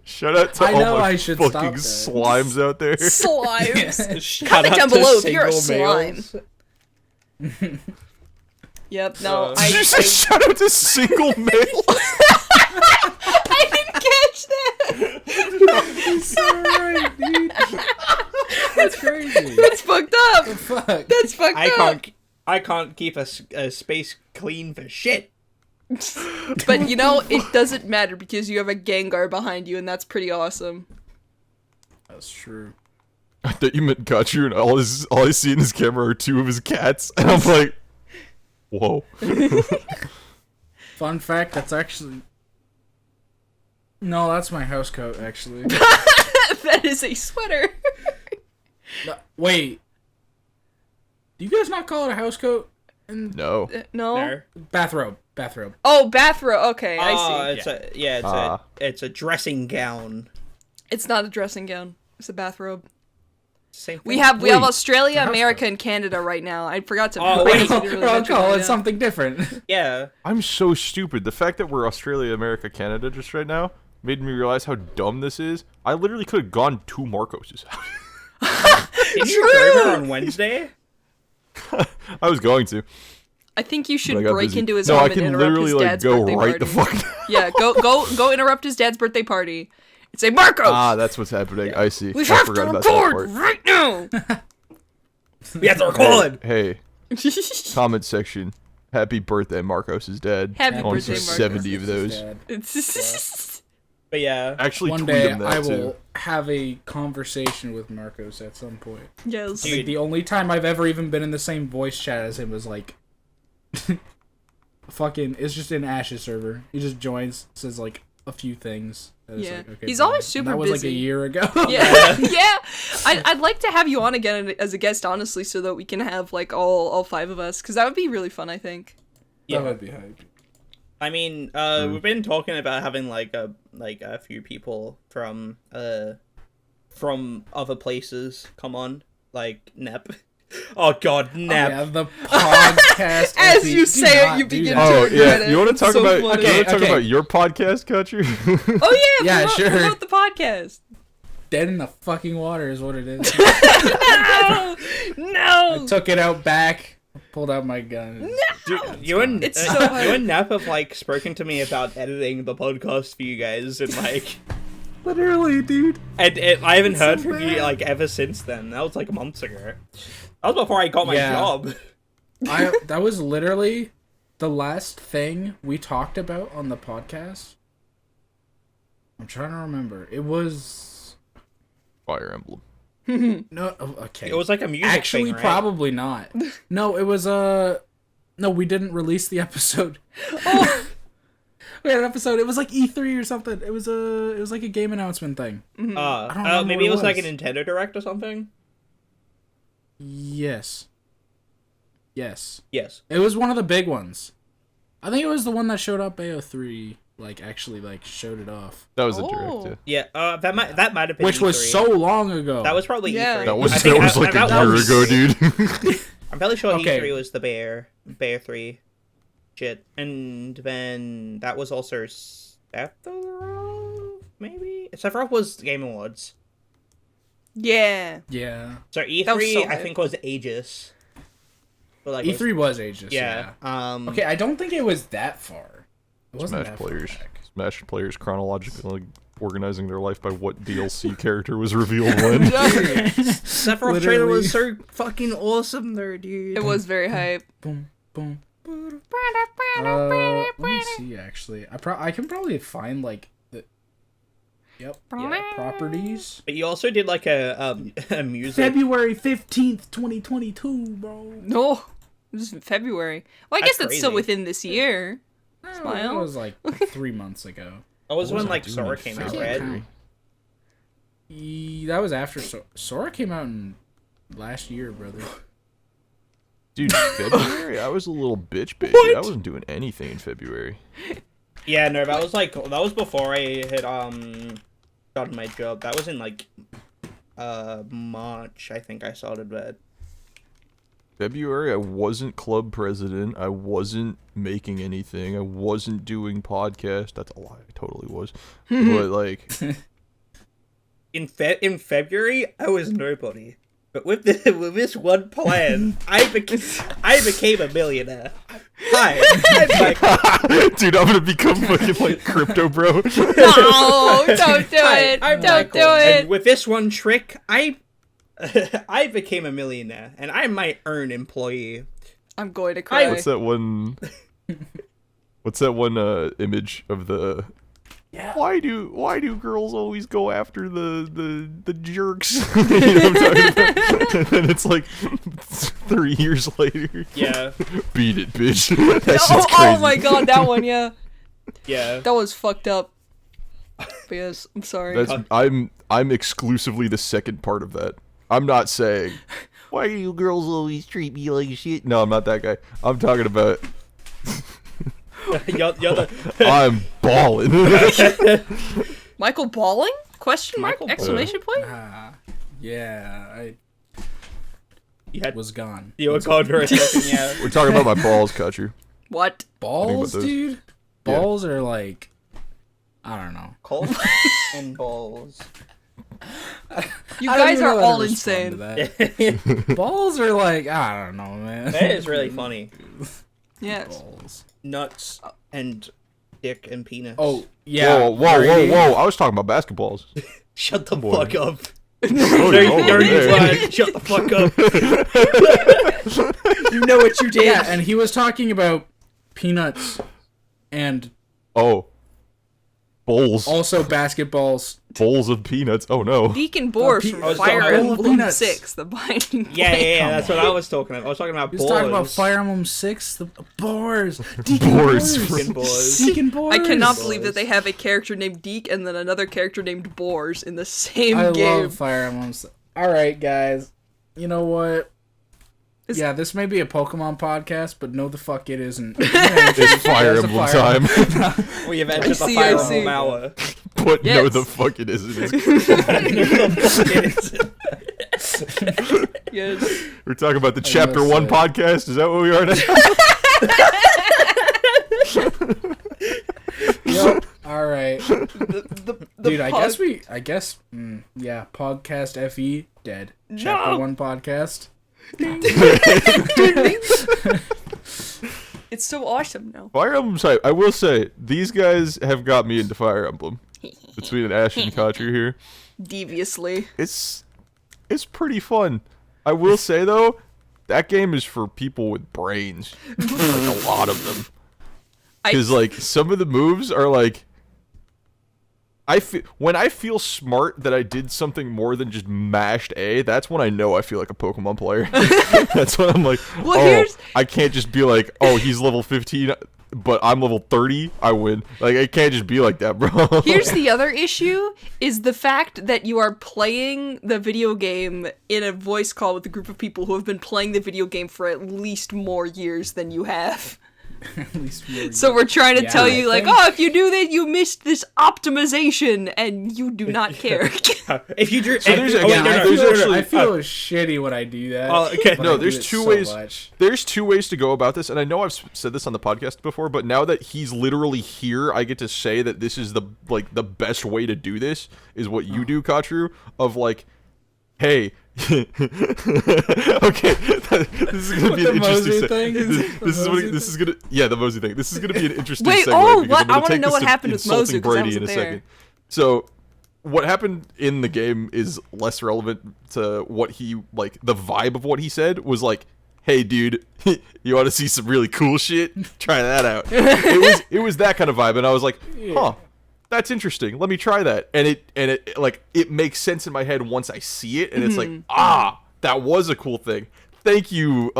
Shout out to I all know my I should fucking stop that. slimes out there. Slimes. Comment down below if you're a slime. Yep, no, Did you say shout out to single male? I didn't catch that! so right, dude. That's crazy. That's fucked up! Fuck. That's fucked up! I can't keep a space clean for shit. But you know, it doesn't matter because you have a Gengar behind you, and that's pretty awesome. That's true. I thought you meant Khatru, and all I see in his camera are two of his cats, and I'm like, whoa. Fun fact, that's actually... No, that's my house coat, actually. That is a sweater. No, wait. Do you guys not call it a house coat? No. No? There. Bathrobe. Oh, bathrobe. Okay, I see. It's a dressing gown. It's not a dressing gown. It's a bathrobe. Same thing. We have Australia, America, and Canada right now. I forgot to. Oh, wait, I'll call it something different. Yeah. I'm so stupid. The fact that we're Australia, America, Canada just right now made me realize how dumb this is. I literally could have gone to Marcos's house. Did you go there on Wednesday? I was going to. I think you should But I got break busy. into his No, home I and can interrupt literally his like dad's go birthday right the party. fuck. Yeah, go interrupt his dad's birthday party. And say, Marcos! Ah, that's what's happening. I see. We I have to forgot about that record part. right now! We have to record. Hey, comment section. Happy birthday, Marcos' dad. Happy I want birthday, some Marcos. 70 of those. It's But yeah. Actually, One tweet day him that I will too. have a conversation with Marcos at some point. yes. I think the only time I've ever even been in the same voice chat as him was like... fucking... It's just in Ash's server. He just joins, says like a few things. Yeah. Like, okay, He's bye. always super And that was busy. like a year ago. Yeah, yeah. I'd like to have you on again as a guest, honestly, so that we can have like all five of us, because that would be really fun. I think. That would be hype. I mean, we've been talking about having like a few people from other places come on, like Nep. Oh God, Nep. Oh, yeah, the podcast. As MP. you Do say it, not you do begin that. to Oh regret yeah, it. you want to talk So about funny. about your podcast, Khatru? Oh yeah, Yeah, sure. promote the podcast. Dead in the fucking water is what it is. No. Took it out back. Pulled out my gun. Dude, you and It's so hard. you and Nep have like spoken to me about editing the podcast for you guys, and like, Literally, dude. and I haven't heard so from you bad. like ever since then. That was like months ago. That was before I got my Yeah. job. That was literally the last thing we talked about on the podcast. I'm trying to remember. It was... Fire Emblem. No, okay. It was like a music Actually, thing, right? probably not. No, it was no, we didn't release the episode. Oh, We had an episode. It was like E3 or something. It was like a game announcement thing. I don't remember Maybe what it was like a was. Nintendo Direct or something. Yes. Yes. It was one of the big ones. I think it was the one that showed up AO3. Like actually, like showed it off. That was a Oh. direct. Yeah. Yeah. That might have been. Which E3. was so long ago. That was probably Yeah. E3. That was I think like a year ago, dude. I'm fairly sure Okay. E3 was the Bear 3 shit, and then that was also Sephiroth, maybe? Sephiroth was Game Awards. yeah. Yeah. So E3, That was so I hype. think, was Aegis. But like, E3 was ages. yeah. Yeah. Okay, I don't think it was that far. It wasn't Smash that players. far back. Smash players chronologically organizing their life by what DLC character was revealed when. Sephiroth trailer Literally. was so fucking awesome, though, dude. It was very hype. Boom, boom. Let me see. Actually, I can probably find like the. Yep. Yeah. Properties. But you also did like a music. February 15th, 2022, bro. No, it was in February. Well, I That's guess that's still crazy. within this year. Smile. It was like 3 months ago. That was What when was I like doing Sora in came out, February? right? That was after Sora came out in last year, brother. Dude, February? I was a little bitch baby. I wasn't doing anything in February. Yeah, no, that was before I had started my job. That was in like March, I think I started that. February, I wasn't club president. I wasn't making anything. I wasn't doing podcast. That's a lie. I totally was. But like, In February, I was nobody. But with this one plan, I became a millionaire. Hi, I'm Michael. dude, I'm gonna become fucking like crypto bro. No, don't do Hi, it. I'm Don't Michael. do And it. with this one trick, I became a millionaire, and I'm my own employee. I'm going to cry. What's that one? What's that one image of the? Yeah. Why do girls always go after the jerks? You know what I'm talking about? And then it's like 3 years later. Yeah, Beat it, bitch. That shit's Oh, crazy. oh my god, that one, yeah. yeah. That was fucked up. But yes, I'm sorry. That's I'm exclusively the second part of that. I'm not saying why do you girls always treat me like shit? No, I'm not that guy. I'm talking about you're the I'm balling. Michael Balling? Question mark? Michael Exclamation point? Yeah, I you had was gone. you were gone for a second. Yeah. We're talking about my balls, Khatru. What? Balls, those. dude. Yeah. Balls are like, I don't know. Cold and balls. You I don't guys even are know how all to respond insane. to that. Balls are like, I don't know, man. That is really funny. Yes. Balls. Nuts and dick and penis. Oh yeah. Whoa. I was talking about basketballs. Shut the Boy. fuck up. Oh, Dirty, over dirty there. word. Shut the fuck up. You know what you did. Yeah, and he was talking about peanuts and Oh. Bowls. also basketballs. Bowls of peanuts. Oh no. Deacon Boar pe- from oh, Fire sorry. Emblem Peanuts. 6, the binding. Yeah, Come that's what I was talking about. I was talking about He balls. was talking about Fire Emblem 6, the boars. Boars. Fucking balls. Deacon Boars. I cannot believe that they have a character named Deke and then another character named Boars in the same I game. love Fire Emblem. Alright, guys. You know what? Is- Yeah, this may be a Pokemon podcast, but no the fuck it isn't. It's Fire It's a Emblem Fire time. We have entered the see, Fire I see. Emblem hour. But no, Yes. the fuck it isn't. Yes. We're talking about the Chapter must 1 say. podcast. Is that what we are now? Yep. Alright. The Dude, I pod- guess, yeah, Podcast FE, dead. Chapter 1 podcast. It's so awesome now. Fire Emblem's hype. I will say, these guys have got me into Fire Emblem. Between Ash and Khatru here. Deviously. It's pretty fun. I will say, though, that game is for people with brains. Like, a lot of them. Because, like, some of the moves are, like... when I feel smart that I did something more than just mashed A, that's when I know I feel like a Pokemon player. That's when I'm like, I can't just be like, oh, he's level 15, but I'm level 30, I win. Like, it can't just be like that, bro. Here's the other issue, is the fact that you are playing the video game in a voice call with a group of people who have been playing the video game for at least more years than you have. At least 4 years. So we're trying to tell you, like, think- oh, if you do that, you missed this optimization, and you do not care. If you drew, So there's if- actually- oh, wait, no, no, there's no, no, actually- no. I feel shitty when I do that. Oh, okay. but No, I do there's it two so ways. much. There's two ways to go about this, and I know I've said this on the podcast before, but now that he's literally here, I get to say that this is the best way to do this is what you do, Khatru, of like, hey. Okay, this is gonna be an interesting. This is gonna the Mosey thing. This is gonna be an interesting. Wait, segue because what? I'm gonna I wanna take know this what to happened with Mosey, insulting 'cause I Brady in a wasn't there. second. So, what happened in the game is less relevant to what he like. The vibe of what he said was like, "Hey, dude, you want to see some really cool shit? Try that out." It was that kind of vibe, and I was like, "Huh." That's interesting. Let me try that. And it like it makes sense in my head once I see it, and it's like, that was a cool thing. Thank you,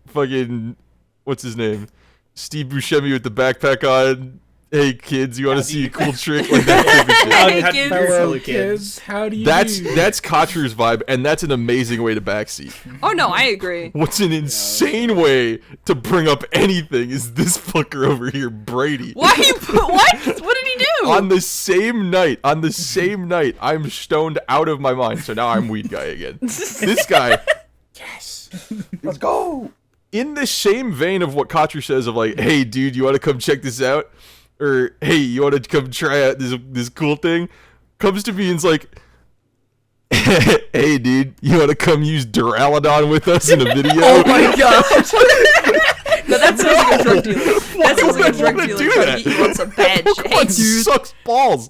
fucking what's his name? Steve Buscemi with the backpack on. Hey kids, you want to see a cool trick? Like that type of shit. Hey, Happy kids. Farewell, Hello, kids. How do you That's do? Khatru's vibe, and that's an amazing way to backseat. Oh, no, I agree. What's an insane way to bring up anything is this fucker over here, Brady. Why you what? What did he do? On the same night, I'm stoned out of my mind. So now I'm weed guy again. This guy, Let's go. in the same vein of what Khatru says of like, hey dude, you want to come check this out? Or hey, you want to come try out this cool thing? Comes to me and's like, hey dude, you want to come use Duraludon with us in a video? Oh my god. No, that sounds like a drug dealer. That sounds like a drug wanna dealer do trying that? to get you on some badge. Hey, Pokemon dude. sucks balls.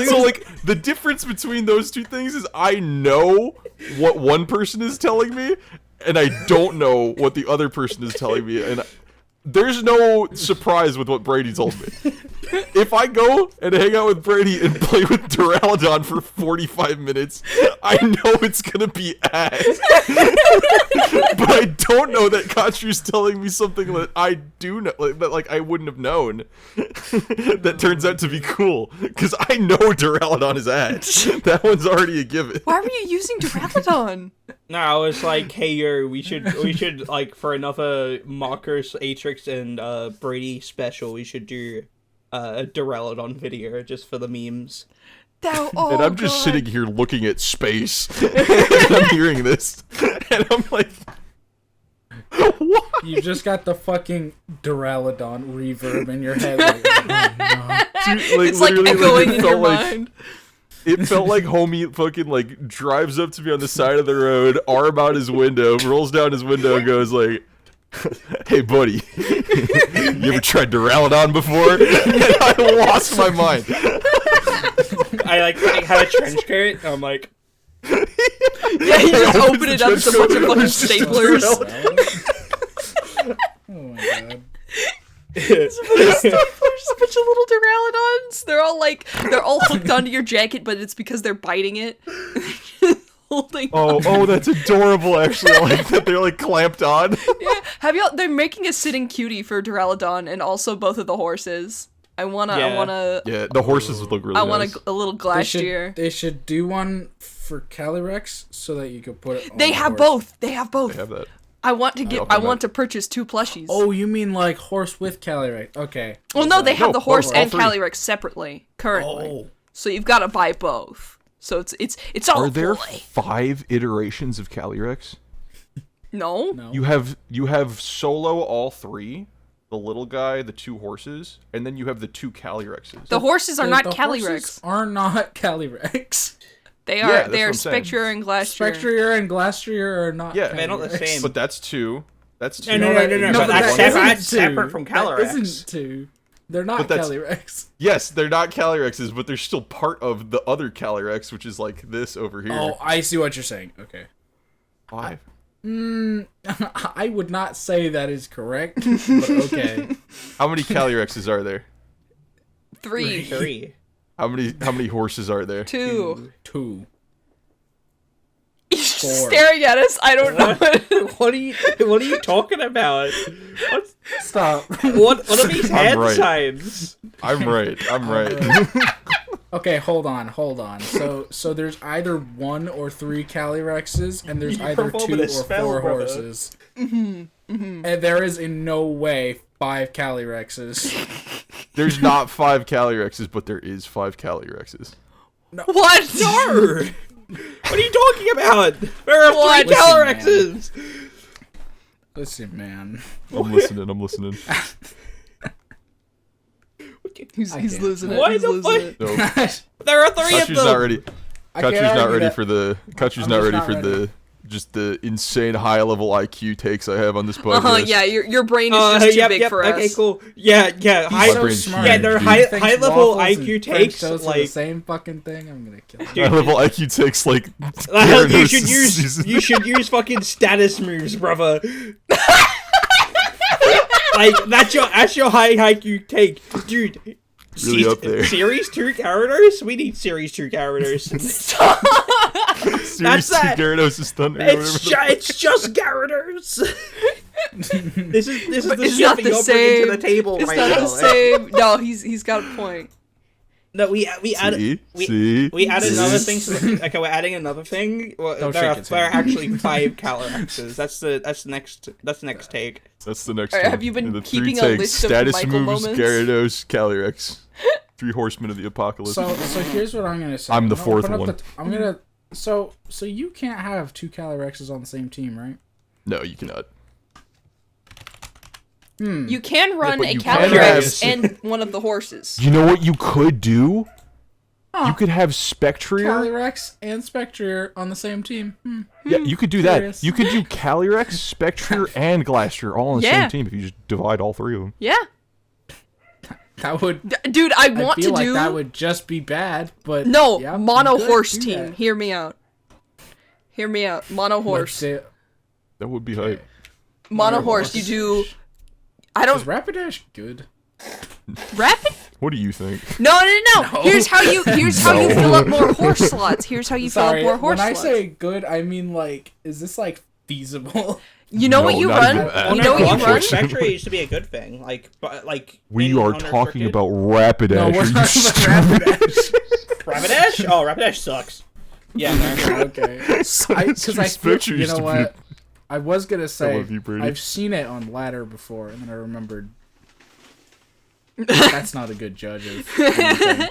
So like the difference between those two things is I know what one person is telling me, and I don't know what the other person is telling me, and there's no surprise with what Brady told me. If I go and hang out with Brady and play with Duraludon for 45 minutes, I know it's gonna be ass. But I don't know that Khatru's telling me something that I do know, that I wouldn't have known. That turns out to be cool, because I know Duraludon is ass. That one's already a given. Why were you using Duraludon? No, I was like, hey, yo, we should like for another Mockers, Atrix, and Brady special, we should do a Duraludon video just for the memes. And I'm just sitting here looking at space, and I'm hearing this, and I'm like, what? You just got the fucking Duraludon reverb in your head. Like, oh, no. Dude, It's like literally, echoing it in felt your like- mind. It felt like homie fucking like drives up to me on the side of the road, arm out his window, rolls down his window, and goes like, "Hey buddy, you ever tried Duraludon before?" And I lost my mind. I like had a trench coat. And I'm like, Yeah, you just opens open the it up. It's a trench bunch of coat, fucking it's just a staplers. Oh my god. There's a bunch of little Duraludons. They're all hooked onto your jacket, but it's because they're biting it. Holding on. Oh, that's adorable. Actually, I like that they're like clamped on. Yeah. They're making a sitting cutie for Duraludon and also both of the horses. I wanna Yeah, the horses would look really nice. a little They should do one for Calyrex so that you could put it on They the have horse. both. They have both. I have that. I want to I'll come back. to purchase 2 plushies. Oh, you mean like horse with Calyrex? Okay. Well, no, they have No, the horse both, all and three. Calyrex separately currently. Oh. So you've got to buy both. So it's all Are there boy. 5 iterations of Calyrex? No. No. You have solo all 3, the little guy, the 2 horses, and then you have the 2 Calyrexes. The horses are not the Calyrex. horses are not Calyrex. They Yeah, are that's they what are I'm saying. Spectrier and Glastrier. Spectrier and Glastrier are not. Yeah. They're not the Calyrex. same. But that's 2. That's 2. No, but that's that separate, isn't separate two. from That Calyrex. isn't 2. They're not But that's- Calyrex. Yes, they're not Calyrexes, but they're still part of the other Calyrex, which is like this over here. Oh, I see what you're saying. Okay. 5. I would not say that is correct, but okay. How many Calyrexes are there? 3. 3. How many horses are there? 2. 2. He's just 4. staring at us. I don't know. What are you talking about? Stop. What are these hand right. signs? I'm right. Okay, hold on. So there's either 1 or 3 Calyrexes, and there's either 2 or 4 horses. And there is in no way 5 Calyrexes. There's not 5 Calyrexes, but there is 5 Calyrexes. What? No! What are you talking about? There are 3 Listen, Calyrexes! Listen, man. I'm listening. He's losing it. Why He's the losing it. No, There are 3 of Khatru's them! not ready. I can't Khatru's not argue ready that. for the. Khatru's I'm not just ready not for ready. the insane high level IQ takes I have on this podcast. Yeah, your brain is just too big for us. Okay, cool. Yeah. He's My so brain's smart. huge, they're dude. high He thinks level waffles IQ and takes, French toast are the like... same fucking thing. I'm gonna kill him. Dude, High level IQ takes like. you should use fucking status moves, brother. Like that's your high IQ take, dude. Really up there. Series 2 characters? We need Series 2 characters. Series That's 2 that. Gyarados is Thunder. It's just characters. This is the It's shit not that the you're same. bringing to the table It's right not now. the same. No, he's got a point. No, we added See? we added See? another thing. Okay, we're adding another thing. Well, Don't there shake are, its there are hand. actually 5 Calyrexes. That's the next take. That's the next Alright, one. have you been And the keeping 3 a takes, list of status Michael moves, moments? Gyarados, Calyrex. 3 horsemen of the apocalypse. So here's what I'm gonna say. I'm the gonna fourth open up one. I'm gonna. So you can't have 2 Calyrexes on the same team, right? No, you cannot. You can run but a you can Calyrex have- and one of the horses. You know what you could do? Huh. You could have Spectrier. Calyrex and Spectrier on the same team. Yeah, you could do that. Curious. You could do Calyrex, Spectrier, and Glastrier all on the Yeah. same team if you just divide all 3 of them. Yeah. That would. Dude, I I want feel to like do... that would just be bad, but No, yeah, mono you could horse do team. that. Hear me out. Hear me out. Mono Let's horse. say- That would be hype. Mono Mono horse. You horse. do... I don't... Is Rapidash good? Rapid? What do you think? No. Here's how you fill up more horse slots. Here's how you fill Sorry, up more horse when I slots. say good, I mean like, is this like feasible? You know No, what you not run? even that. You know what you run? Spectre used to be a good thing. Like We in are unrestricted- talking about Rapidash. No, we're Are you not stupid? Rapidash. Rapidash. Oh, Rapidash sucks. Yeah, no. Okay. Because I feel, Spectre you used know to be- what? I was gonna say love you, Brady. I've seen it on ladder before, and then I remembered that's not a good judge of anything.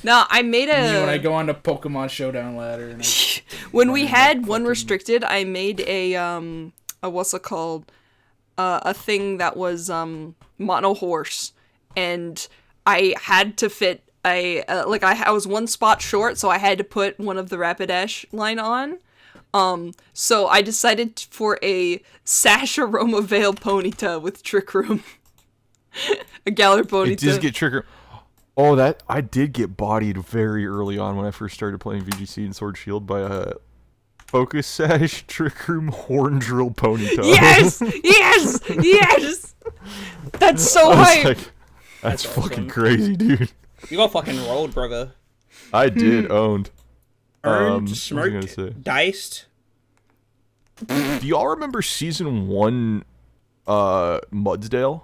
No, I made Me when I a... go on to Pokemon Showdown ladder. And When we running had like one fucking- restricted, I made a what's it called? A thing that was mono horse, and I had to fit I was one spot short, so I had to put one of the Rapidash line on. So I decided for a Sasha Roma Veil Ponyta with Trick Room. A Galar Ponyta. It does get trigger. Oh, that I did get bodied very early on when I first started playing VGC and Sword Shield by a Focus Sash, Trick Room, Horn Drill Ponyta. Yes! That's so I was hype. like, that's fucking awesome. crazy, dude. You got fucking rolled, brother. I did owned. Earned, what was I smirked, gonna say? diced. Do y'all remember season 1 Mudsdale?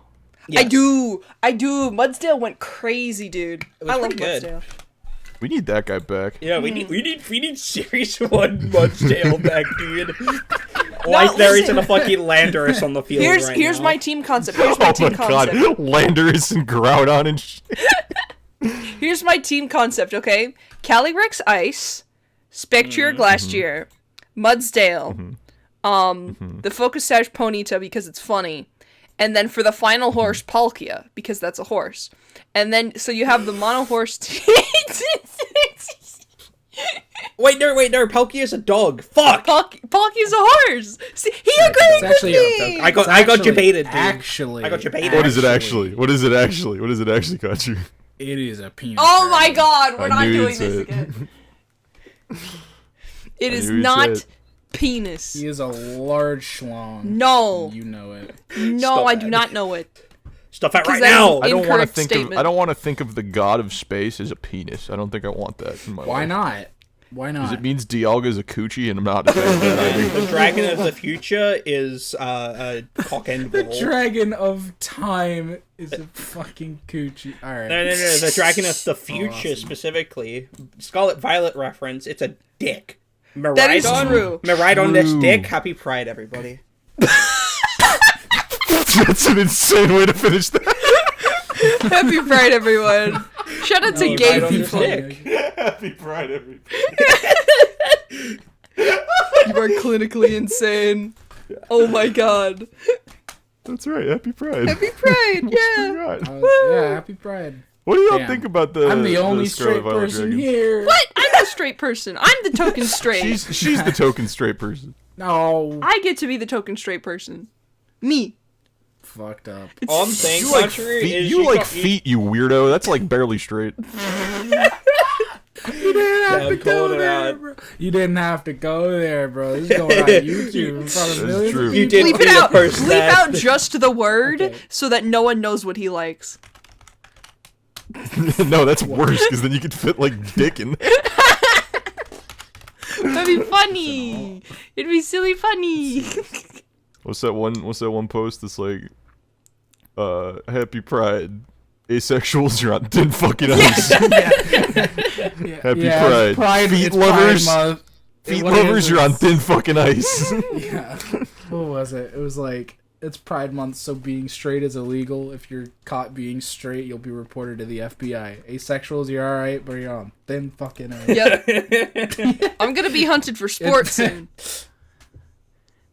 I do. Mudsdale went crazy, dude. was I love pretty good. Mudsdale. We need that guy back. Yeah, we need Series 1 Mudsdale back, dude. Like there listen. isn't a fucking Landorus on the field Here's now. my team concept. Here's my Oh team my concept. god, Landorus and Groudon and shit. Here's my team concept, okay? Calyrex Ice, Spectrier Glastrier, Mudsdale, the Focus Sash Ponyta because it's funny, and then for the final horse, Palkia, because that's a horse. And then, so you have the mono horse Wait, no, Palkia's a dog. Fuck! Palkia's a horse! See, he agreed It's actually with a- me! I got you baited, dude. Actually, I got you baited. What is it actually? What is it actually? What is it actually, Khatru? It is a penis. Oh my dragon. god, we're I not knew doing you'd this say again. It I is knew you'd say not it. penis. He is a large schlong. No. You know it. No, Stop I that. do not know it. Stop that right that is now! I don't want to Incorrect think statement. of. I don't want to think of the god of space as a penis. I don't think I want that in my life. Why not? Why Because not? it means Dialga's a coochie, and I'm not a fan of that either. The dragon of the future is a cock and The ball. dragon of time is a fucking coochie. Alright. No, the dragon of the future awesome. specifically. Scarlet Violet reference, it's a dick. That is true. Maridon this True. dick. Happy Pride, everybody. That's an insane way to finish that. Happy Pride, everyone. Shout out to No, gay right on this people. dick. Happy Pride, everybody. You are clinically insane. Oh my god. That's right. Happy Pride. Happy Pride, yeah. Forgot. Yeah, happy pride. What do y'all Damn. think about the? I'm the only Scarlet straight Violet person dragon? here. What? I'm the straight person. I'm the token straight. She's the token straight person. No. I get to be the token straight person. Me. Fucked up. All I'm saying, You like Khatru, feet? is You like got- feet? You weirdo. That's like barely straight. You didn't have Yeah, to I'm calling go it there, out. bro. You didn't have to go there, bro. This is going on YouTube in front of That's millions true. of You people. did Bleep be it the out. person Bleep that- out just the word Okay. so that no one knows what he likes. No, that's worse because then you could fit like dick in. That'd be funny. It'd be silly funny. What's that one post that's like, Happy Pride. Asexuals, you're on thin fucking ice. Happy Pride. Feet it's lovers. Pride month. Feet What it lovers, is you're on is- thin fucking ice. Yeah. What was it? It was like, it's Pride Month, so being straight is illegal. If you're caught being straight, you'll be reported to the FBI. Asexuals, you're alright, but you're on thin fucking ice. Yep. I'm gonna be hunted for sport soon.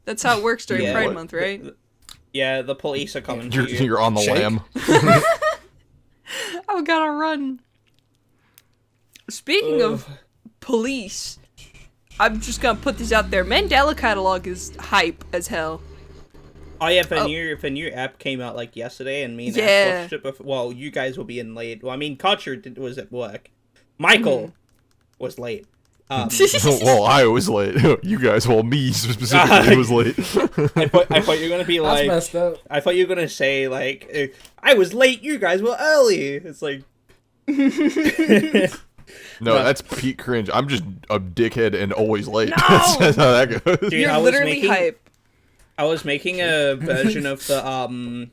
That's how it works during Yeah. Pride What? Month, right? Yeah, the police are coming You're, to you. you're on the Shake. lamb. I gotta run. Speaking of police, I'm just gonna put this out there. Mandela catalog is hype as hell. Oh yeah, if a new app came out like yesterday, and me and Yeah. Ash watched it before. Well, you guys will be in late. Well, I mean, Khatru was at work. Michael was late. Well, I was late. You guys, well, me specifically was late. I thought you were gonna be That's like. messed up. I thought you were gonna say like, I was late. You guys were early. It's like. No, that's Pete cringe. I'm just a dickhead and always late. No! That's how that goes. Dude, You're I was literally making- hype. I was making a version of the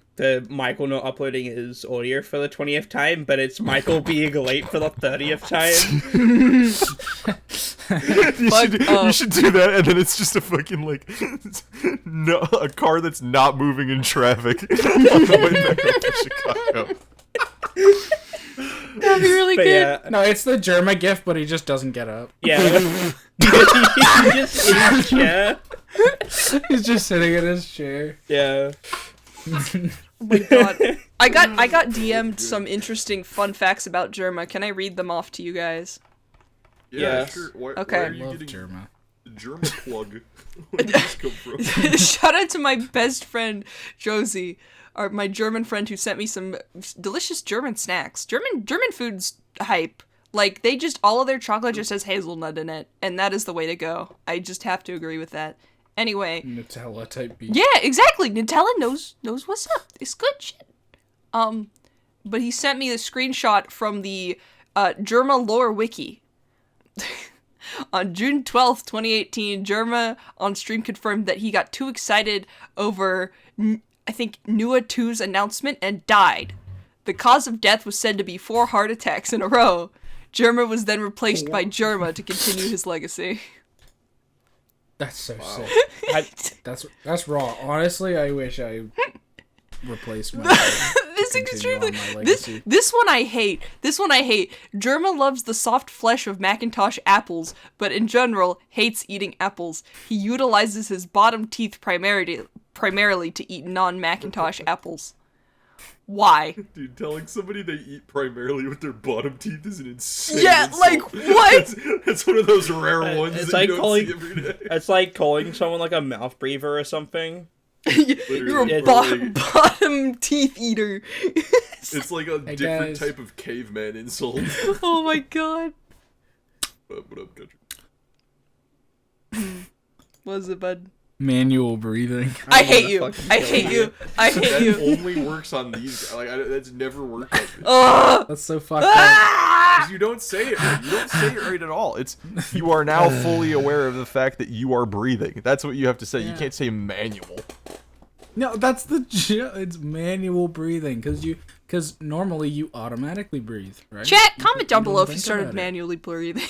Michael not uploading his audio for the 20th time, but it's Michael being late for the 30th time. You should do that, and then it's just a fucking like, no, a car that's not moving in traffic on the way back up to Chicago. That'd be really But good. yeah, No, it's the Germa gift, but he just doesn't get up. yeah. He just in his chair. He's just sitting in his chair. Yeah. Oh my god. I got DM'd some interesting fun facts about Germa. Can I read them off to you guys? Yeah. sure. Why, Okay. Why I are you love getting Germa. the German plug? Where did this come from? Shout out to my best friend Josie, or my German friend who sent me some delicious German snacks. German food's hype. Like they just all of their chocolate just has hazelnut in it, and that is the way to go. I just have to agree with that. Anyway, Nutella type beat. yeah, exactly. Nutella knows what's up. It's good shit. But he sent me a screenshot from the Germa lore wiki. On June 12th, 2018, Germa on stream confirmed that he got too excited over, I think, Nua 2's announcement and died. The cause of death was said to be 4 heart attacks in a row. Germa was then replaced by Germa to continue his legacy. That's so sick. I, That's raw. Honestly, I wish I replaced my. This Continue extremely on my legacy. this one I hate. Germa loves the soft flesh of Macintosh apples, but in general hates eating apples. He utilizes his bottom teeth primarily to eat non-Macintosh apples. Why? Dude, telling somebody they eat primarily with their bottom teeth is an insane Yeah, insult. like, what? That's one of those rare ones it's that like you don't calling- see every day. it's like calling someone like a mouth breather or something. You're a Literally, bottom teeth eater. It's like a Hey, different guys. type of caveman insult. Oh my god. What up, country? What is it, bud? Manual breathing. I hate you. I hate you. I hate That you. only works on these. Like, that's never worked on me. Ugh. That's so fucked up. Ah! 'Cause you don't say it right. You don't say it right at all. It's you are now fully aware of the fact that you are breathing. That's what you have to say. You can't say manual. No, that's it's manual breathing because normally you automatically breathe, right? Chat, comment down below if you think started about it. manually breathing.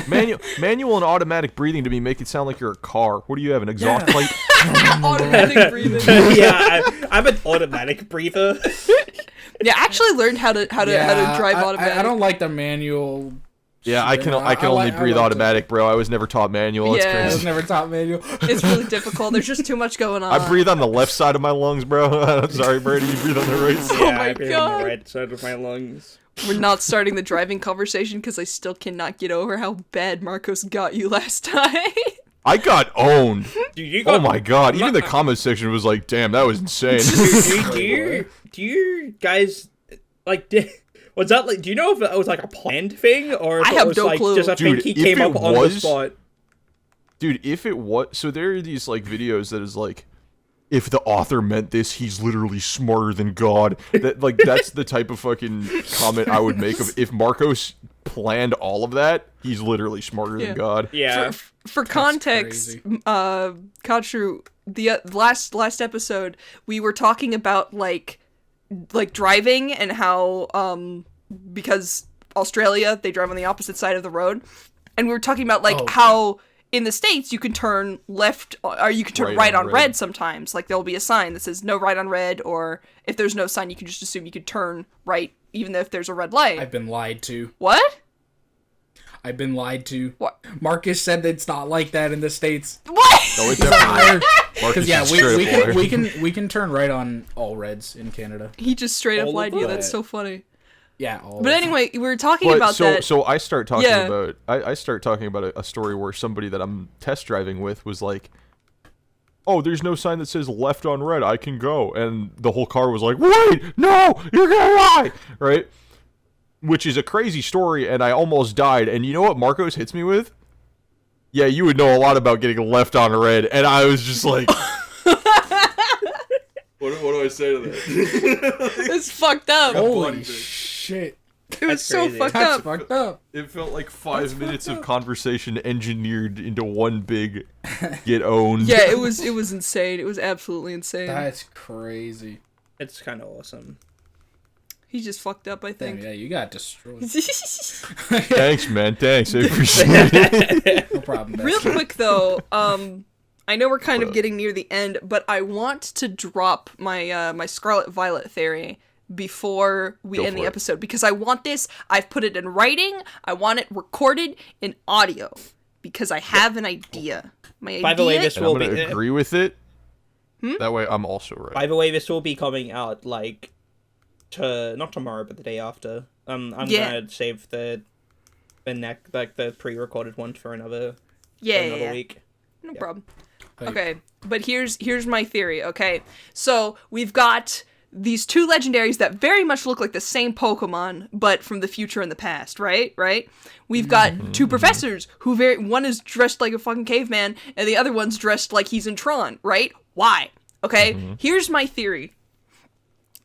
Manual and automatic breathing to me make it sound like you're a car. What do you have, an exhaust Yeah. pipe? Automatic breathing. Yeah, I'm an automatic breather. Yeah, I actually learned how to drive automatic. I don't like the manual. Yeah, I can only I breathe like automatic, bro. I was never taught manual. It's Yeah. I was crazy. never taught manual. It's really difficult. There's just too much going on. I breathe on the left side of my lungs, bro. I'm sorry, Brady. You breathe on the right side. Yeah, my I breathe on God. the right side of my lungs. We're not starting the driving conversation because I still cannot get over how bad Marcos got you last time. I got owned. Dude, you Oh got, my god. Even the comment section was like, damn, that was insane. do you guys like? Was that like? Do you know if that was like a planned thing or if I it have was no like clue. just a Dude, thing he if came it up on the was- spot? Dude, if it was... So there are these, like, videos that is like, if the author meant this, he's literally smarter than God. That, like, that's the type of fucking comment I would make of if Marcos planned all of that, he's literally smarter Yeah. than God. Yeah, For context, crazy. Khatru, the last episode, we were talking about like driving and how because Australia, they drive on the opposite side of the road, and we were talking about like Oh. how in the States you can turn left or you can turn right on red sometimes. Like there'll be a sign that says no right on red, or if there's no sign, you can just assume you could turn right even if there's a red light. I've been lied to. What? I've been lied to. What? Marcus said that it's not like that in the States. What? No, it definitely... Because Marcus yeah, is straight up liar. we can turn right on all reds in Canada. He just straight up All of lied to you. that. That's so funny. Yeah, all. But of anyway, we were talking But about that. so I start talking Yeah. about I start talking about a story where somebody that I'm test driving with was like, oh, there's no sign that says left on red, I can go, and the whole car was like, wait, no, you're gonna lie, right? Which is a crazy story, and I almost died. And you know what Marcos hits me with? Yeah, you would know a lot about getting left on red, and I was just like, what do I say to that? It's fucked up. Holy shit! It was That's so crazy. fucked That's up. fucked up. It felt like 5 minutes of conversation engineered into one big get owned. Yeah, it was insane. It was absolutely insane. That's crazy. it's kind of awesome. He just fucked up, I Damn, think. yeah, you got destroyed. Thanks, man. Thanks. I appreciate it. No problem. Best. Real quick though, I know we're kind of getting near the end, but I want to drop my my Scarlet Violet theory before we Go end the for it. episode because I want this. I've put it in writing. I want it recorded in audio because I have an idea. My idea. By the way, this And I'm will going be. to agree with it. That way I'm also right. By the way, this will be coming out like not tomorrow, but the day after. I'm Yeah. gonna save the the pre-recorded one for another yeah. week. No problem. Like- Okay, but here's my theory, okay? So, we've got these two legendaries that very much look like the same Pokemon, but from the future and the past, right? We've got two professors who one is dressed like a fucking caveman, and the other one's dressed like he's in Tron, right? Why? Okay, here's my theory.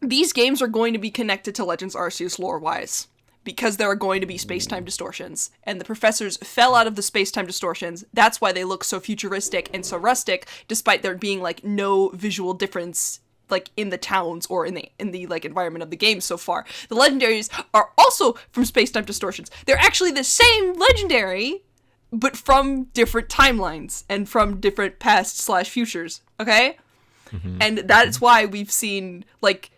These games are going to be connected to Legends Arceus lore-wise. Because there are going to be space-time distortions. And the professors fell out of the space-time distortions. That's why they look so futuristic and so rustic, despite there being, like, no visual difference, like, in the towns or in the like, environment of the game so far. The legendaries are also from space-time distortions. They're actually the same legendary, but from different timelines and from different past/futures, okay? And that's why we've seen, like...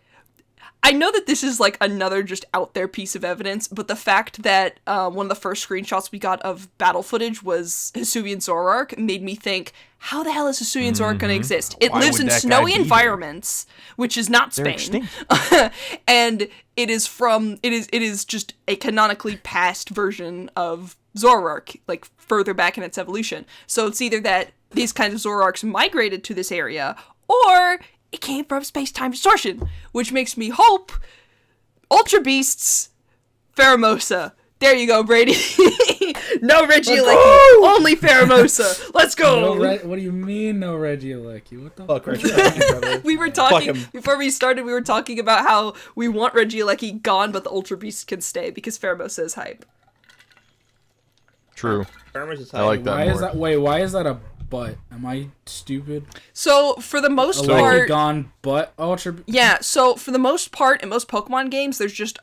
I know that this is, like, another just out there piece of evidence, but the fact that one of the first screenshots we got of battle footage was Hisuian Zoroark made me think, how the hell is Hisuian Zoroark going to exist? It Why lives would in that guy snowy be there? environments, which is not They're Spain. extinct. And it is just a canonically past version of Zoroark, like, further back in its evolution. So it's either that these kinds of Zoroarks migrated to this area, or... it came from space-time distortion, which makes me hope Ultra Beasts Pheromosa. There you go, Brady. No Regieleki. Only Pheromosa. Let's go. What do you mean no Regieleki? What the Fuck Regieleki, brother. We were talking before we started. We were talking about how we want Regieleki gone, but the Ultra Beast can stay because Pheromosa is hype. True. Pheromosa's I like that more. Why is that a butt? Am I stupid? So for the most A part, gone butt Ultra. yeah. So for the most part, in most Pokemon games, there's just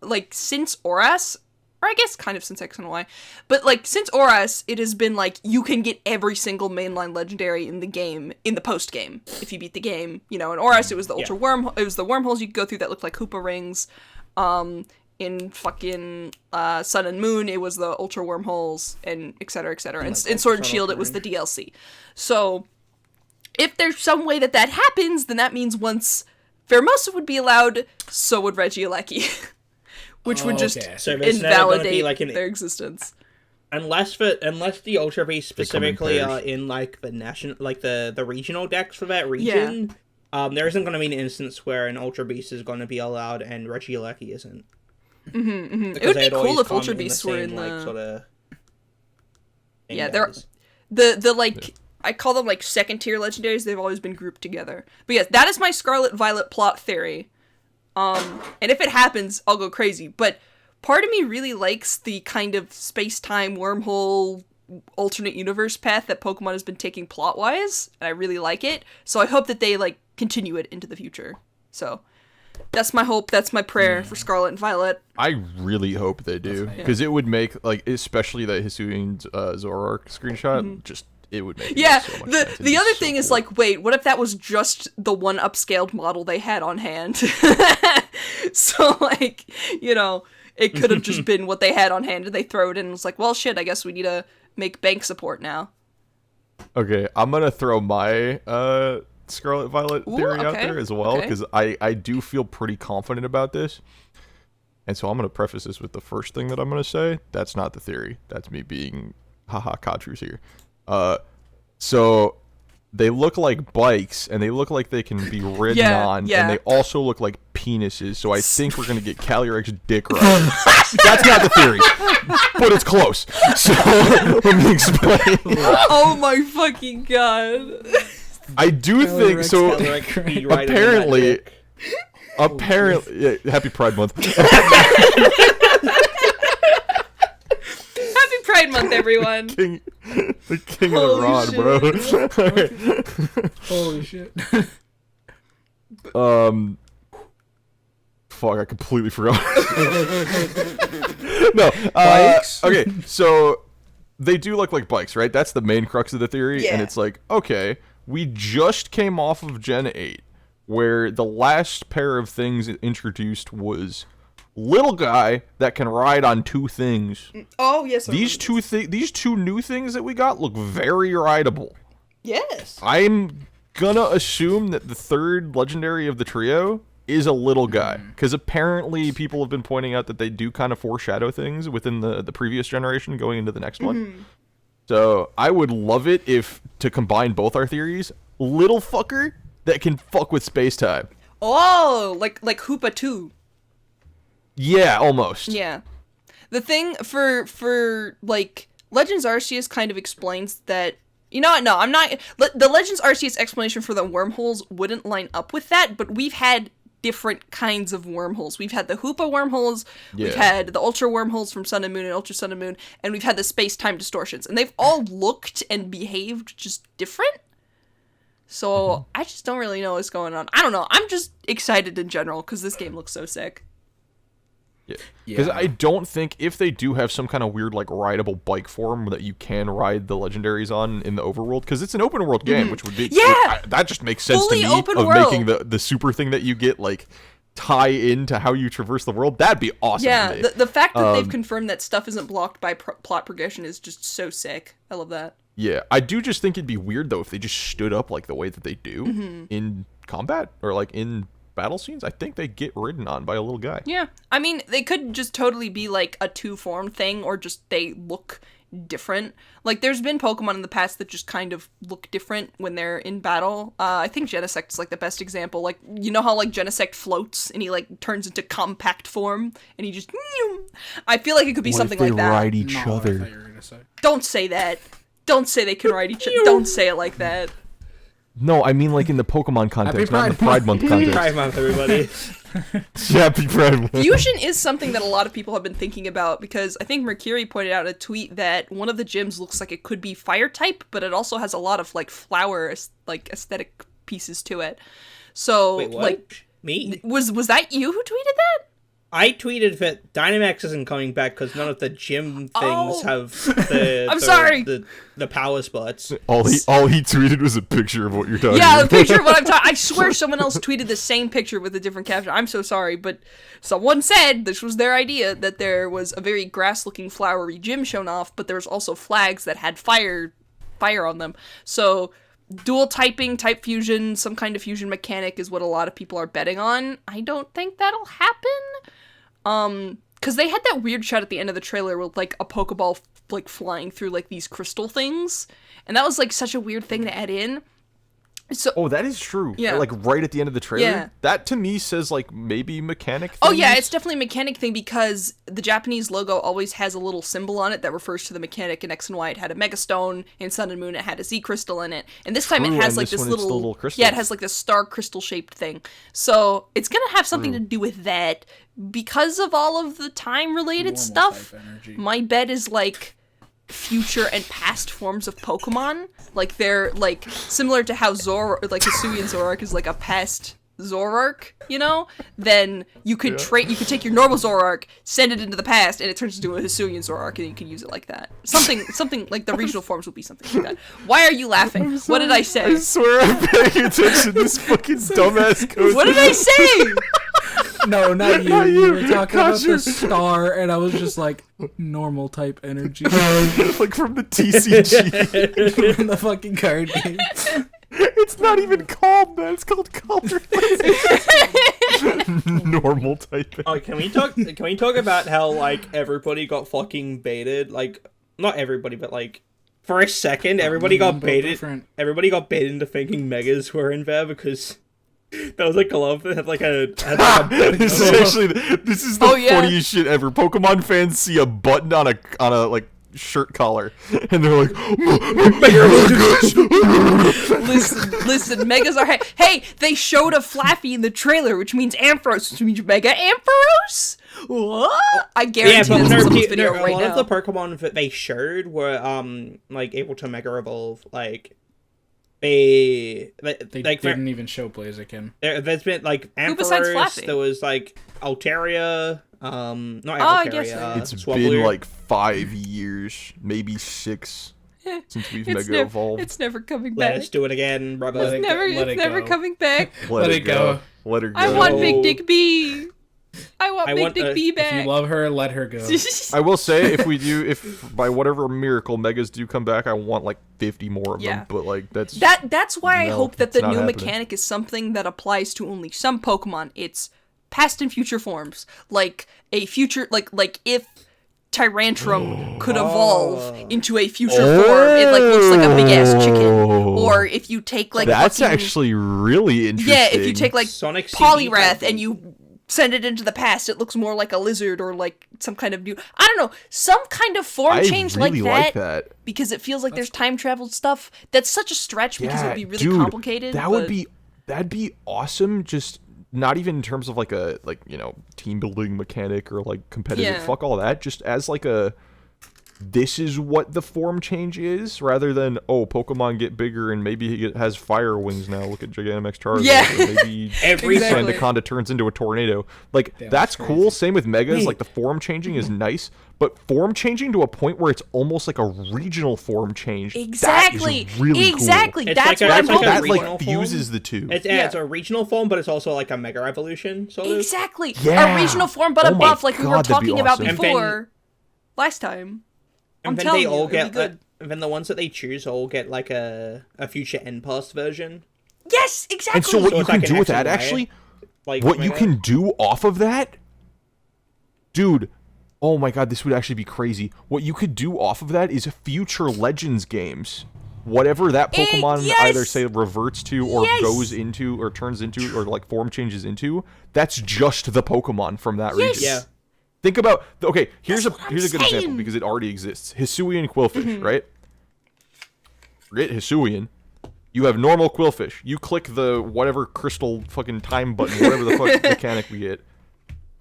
like since Oras, or I guess kind of since X and Y, but like since Oras, it has been like you can get every single mainline legendary in the game in the post game if you beat the game. You know, in Oras, it was the Ultra Worm, it was the wormholes you could go through that looked like Hoopa rings. In fucking Sun and Moon, it was the Ultra Wormholes, and et cetera, et cetera. And in Sword and Shield, it was the DLC. So, if there's some way that happens, then that means once Pheromosa would be allowed, so would Regieleki. Which would just invalidate their existence. Unless the Ultra Beasts specifically are in like the national, like the regional decks for that region, there isn't going to be an instance where an Ultra Beast is going to be allowed and Regieleki isn't. It would be cool if Ultra Beasts were in the like, sort of they're the like I call them like second tier legendaries. They've always been grouped together. But yes, that is my Scarlet Violet plot theory. And if it happens, I'll go crazy. But part of me really likes the kind of space-time wormhole alternate universe path that Pokemon has been taking plot-wise, and I really like it. So I hope that they like continue it into the future. So that's my hope. That's my prayer for Scarlet and Violet. I really hope they do, because it would make, like, especially that Hisuian Zoroark screenshot, just, it would make so much sense. The other thing is, like, wait, what if that was just the one upscaled model they had on hand? So, like, you know, it could have just been what they had on hand, and they throw it in, and it's like, well, shit, I guess we need to make bank support now. Okay, I'm gonna throw my, Scarlet Violet theory out there as well, because I do feel pretty confident about this. And so I'm going to preface this with the first thing that I'm going to say. That's not the theory. That's me being, haha, Khatru's here. So they look like bikes, and they look like they can be ridden on, and they also look like penises. So I think we're going to get Calyrex dick riders. That's not the theory, but it's close. So let me explain. Oh my fucking god. I do think so. Apparently, Happy Pride Month. Happy Pride Month, everyone. The king of the rod, bro. Holy shit. Fuck, I completely forgot. No. Okay, so they do look like bikes, right? That's the main crux of the theory, and it's like, okay. We just came off of Gen 8, where the last pair of things introduced was little guy that can ride on two things. Oh, yes. These two new things that we got look very rideable. Yes. I'm gonna assume that the third legendary of the trio is a little guy, because apparently people have been pointing out that they do kind of foreshadow things within the previous generation going into the next one. So, I would love it if, to combine both our theories, little fucker that can fuck with space-time. Oh, like Hoopa 2. Yeah, almost. Yeah. The thing for like, Legends Arceus kind of explains that, you know what, no, I'm not, the Legends Arceus explanation for the wormholes wouldn't line up with that, but we've had different kinds of wormholes. We've had the Hoopa wormholes, we've had the Ultra wormholes from Sun and Moon and Ultra Sun and Moon, and we've had the space-time distortions, and they've all looked and behaved just different. So I just don't really know what's going on. I don't know. I'm just excited in general because this game looks so sick. Because I don't think, if they do have some kind of weird, like, rideable bike form that you can ride the legendaries on in the overworld, because it's an open world game, which would be... that just makes sense Fully to me, open of world. making the super thing that you get, like, tie into how you traverse the world. That'd be awesome to me. The fact that they've confirmed that stuff isn't blocked by plot progression is just so sick. I love that. Yeah, I do just think it'd be weird, though, if they just stood up, like, the way that they do in combat, or, like, in battle scenes. I think they get ridden on by a little guy. Yeah. I mean, they could just totally be like a two-form thing, or just they look different. Like, there's been Pokemon in the past that just kind of look different when they're in battle. I think Genesect's like the best example. Like, you know how like Genesect floats and he like turns into compact form and he just... I feel like it could be something like that. Ride each other. gonna say. Don't say that. Don't say they can ride each other. Don't say it like that. No, I mean like in the Pokemon context, not in the Pride Pride Month context. Pride Month, everybody. Happy Pride Month. Fusion is something that a lot of people have been thinking about because I think Murkiri pointed out in a tweet that one of the gyms looks like it could be fire type, but it also has a lot of like flower like aesthetic pieces to it. So Wait, what? like Me? was that you who tweeted that? I tweeted that Dynamax isn't coming back because none of the gym things have the I'm sorry. the power spots. All he tweeted was a picture of what you're talking Yeah, about. a picture of what I'm talking. I swear someone else tweeted the same picture with a different caption. I'm so sorry, but someone said this was their idea that there was a very grass-looking flowery gym shown off, but there was also flags that had fire on them. So dual typing, type fusion, some kind of fusion mechanic is what a lot of people are betting on. I don't think that'll happen. Because they had that weird shot at the end of the trailer with, like, a Pokeball, like, flying through, like, these crystal things. And that was, like, such a weird thing to add in. So, Oh, that is true. Yeah. Like right at the end of the trailer. Yeah. That to me says like maybe mechanic. oh yeah, things. it's definitely a mechanic thing because the Japanese logo always has a little symbol on it that refers to the mechanic. In X and Y, it had a Mega Stone. In Sun and Moon, it had a Z Crystal in it. And this time True, it has and like this this one it's the little, little crystal. yeah, it has like this star crystal shaped thing. So it's gonna have something to do with that because of all of the time related Normal stuff. type energy. My bet is like future and past forms of Pokemon. Like they're like similar to how like Hisuian Zoroark is like a past Zoroark, you know? Then you could you could take your normal Zoroark, send it into the past, and it turns into a Hisuian Zoroark, and you can use it like that. Something like the regional forms would be something like that. Why are you laughing? What did I say? I swear I'm paying attention to this fucking dumbass code. What did I say? No, not you. Not You you. were talking about Khatru. the star, and I was just like, normal type energy Like from the TCG. from the fucking card game. It's not even called that. It's called color. Normal type. Oh, can we talk about how like everybody got fucking baited? Like not everybody, but like for a second, everybody got baited. different. Everybody got baited into thinking megas were in there because that was a glove that had like a. This is the Oh, yeah. funniest shit ever. Pokemon fans see a button on a like shirt collar, and they're like, Listen, Megas are hey, they showed a Flaffy in the trailer, which means Ampharos, which means Mega Ampharos? What? I guarantee but this video a right lot now. of the Pokemon that they showed were like able to Mega Evolve. Like they like didn't even show Blaziken. there's been like Who besides Ampharos. Flappy? There was like Altaria. Not I Altaria. guess so. it's Swablu. been like 5 years, maybe 6, since we've Mega Evolved. It's never coming Let back. us do it again, brother. Let It's never go. coming back. Let it go. Let her go. I want Big Dick B. I want I Big want, Dick B If back. you love her, let her go. I will say, if by whatever miracle Megas do come back, I want like 50 more of Yeah. them. But like that's That's why I No, hope that it's the not new happening. mechanic is something that applies to only some Pokemon. It's past and future forms. Like a future like if Tyrantrum could evolve into a future form, it like looks like a big ass chicken. Or if you take like that's fucking, actually really interesting. yeah, if you take like Sonic CD Poliwrath type. and you send it into the past, it looks more like a lizard or like some kind of new, I don't know, some kind of form I change really like that. that. Because it feels like there's time travel stuff. That's such a stretch because it would be really dude, complicated. that'd but- be awesome. Just not even in terms of like a team building mechanic or like competitive. Yeah. Fuck all that. Just as like a this is what the form change is, rather than Pokemon get bigger and maybe he has fire wings now. Look at Gigantamax Charizard. Yeah. Or maybe Every Exactly. Sandaconda turns into a tornado. Like Damn, that's that's cool. Same with Megas. Wait. Like the form changing is nice, but form changing to a point where it's almost like a regional form change. Exactly. That is really Exactly. It's That's like what a- I'm it's like a hoping That for. regional like form. fuses the two. It's a regional form, but it's also like a Mega Evolution, sort of. Exactly. Yeah. A regional form, but a Oh my buff, like we were God, that'd be talking about awesome. And before last time. I'm And then telling they all you, it'll get be good. and then the ones that they choose all get like a future end pass version. Yes, exactly. And so what So you it's can like do an with that X and Y. actually, Like what you Mega. can do off of that, dude, oh my god, this would actually be crazy. What you could do off of that is future Legends games. Whatever that Pokemon yes! either say reverts to or Yes! goes into or turns into or like form changes into, that's just the Pokemon from that Yes! region. Yeah. Think about here's a what I'm good example saying. because it already exists. Hisuian quillfish, Mm-hmm. right? Forget Hisuian. You have normal quillfish. You click the whatever crystal fucking time button, whatever the fuck mechanic we get.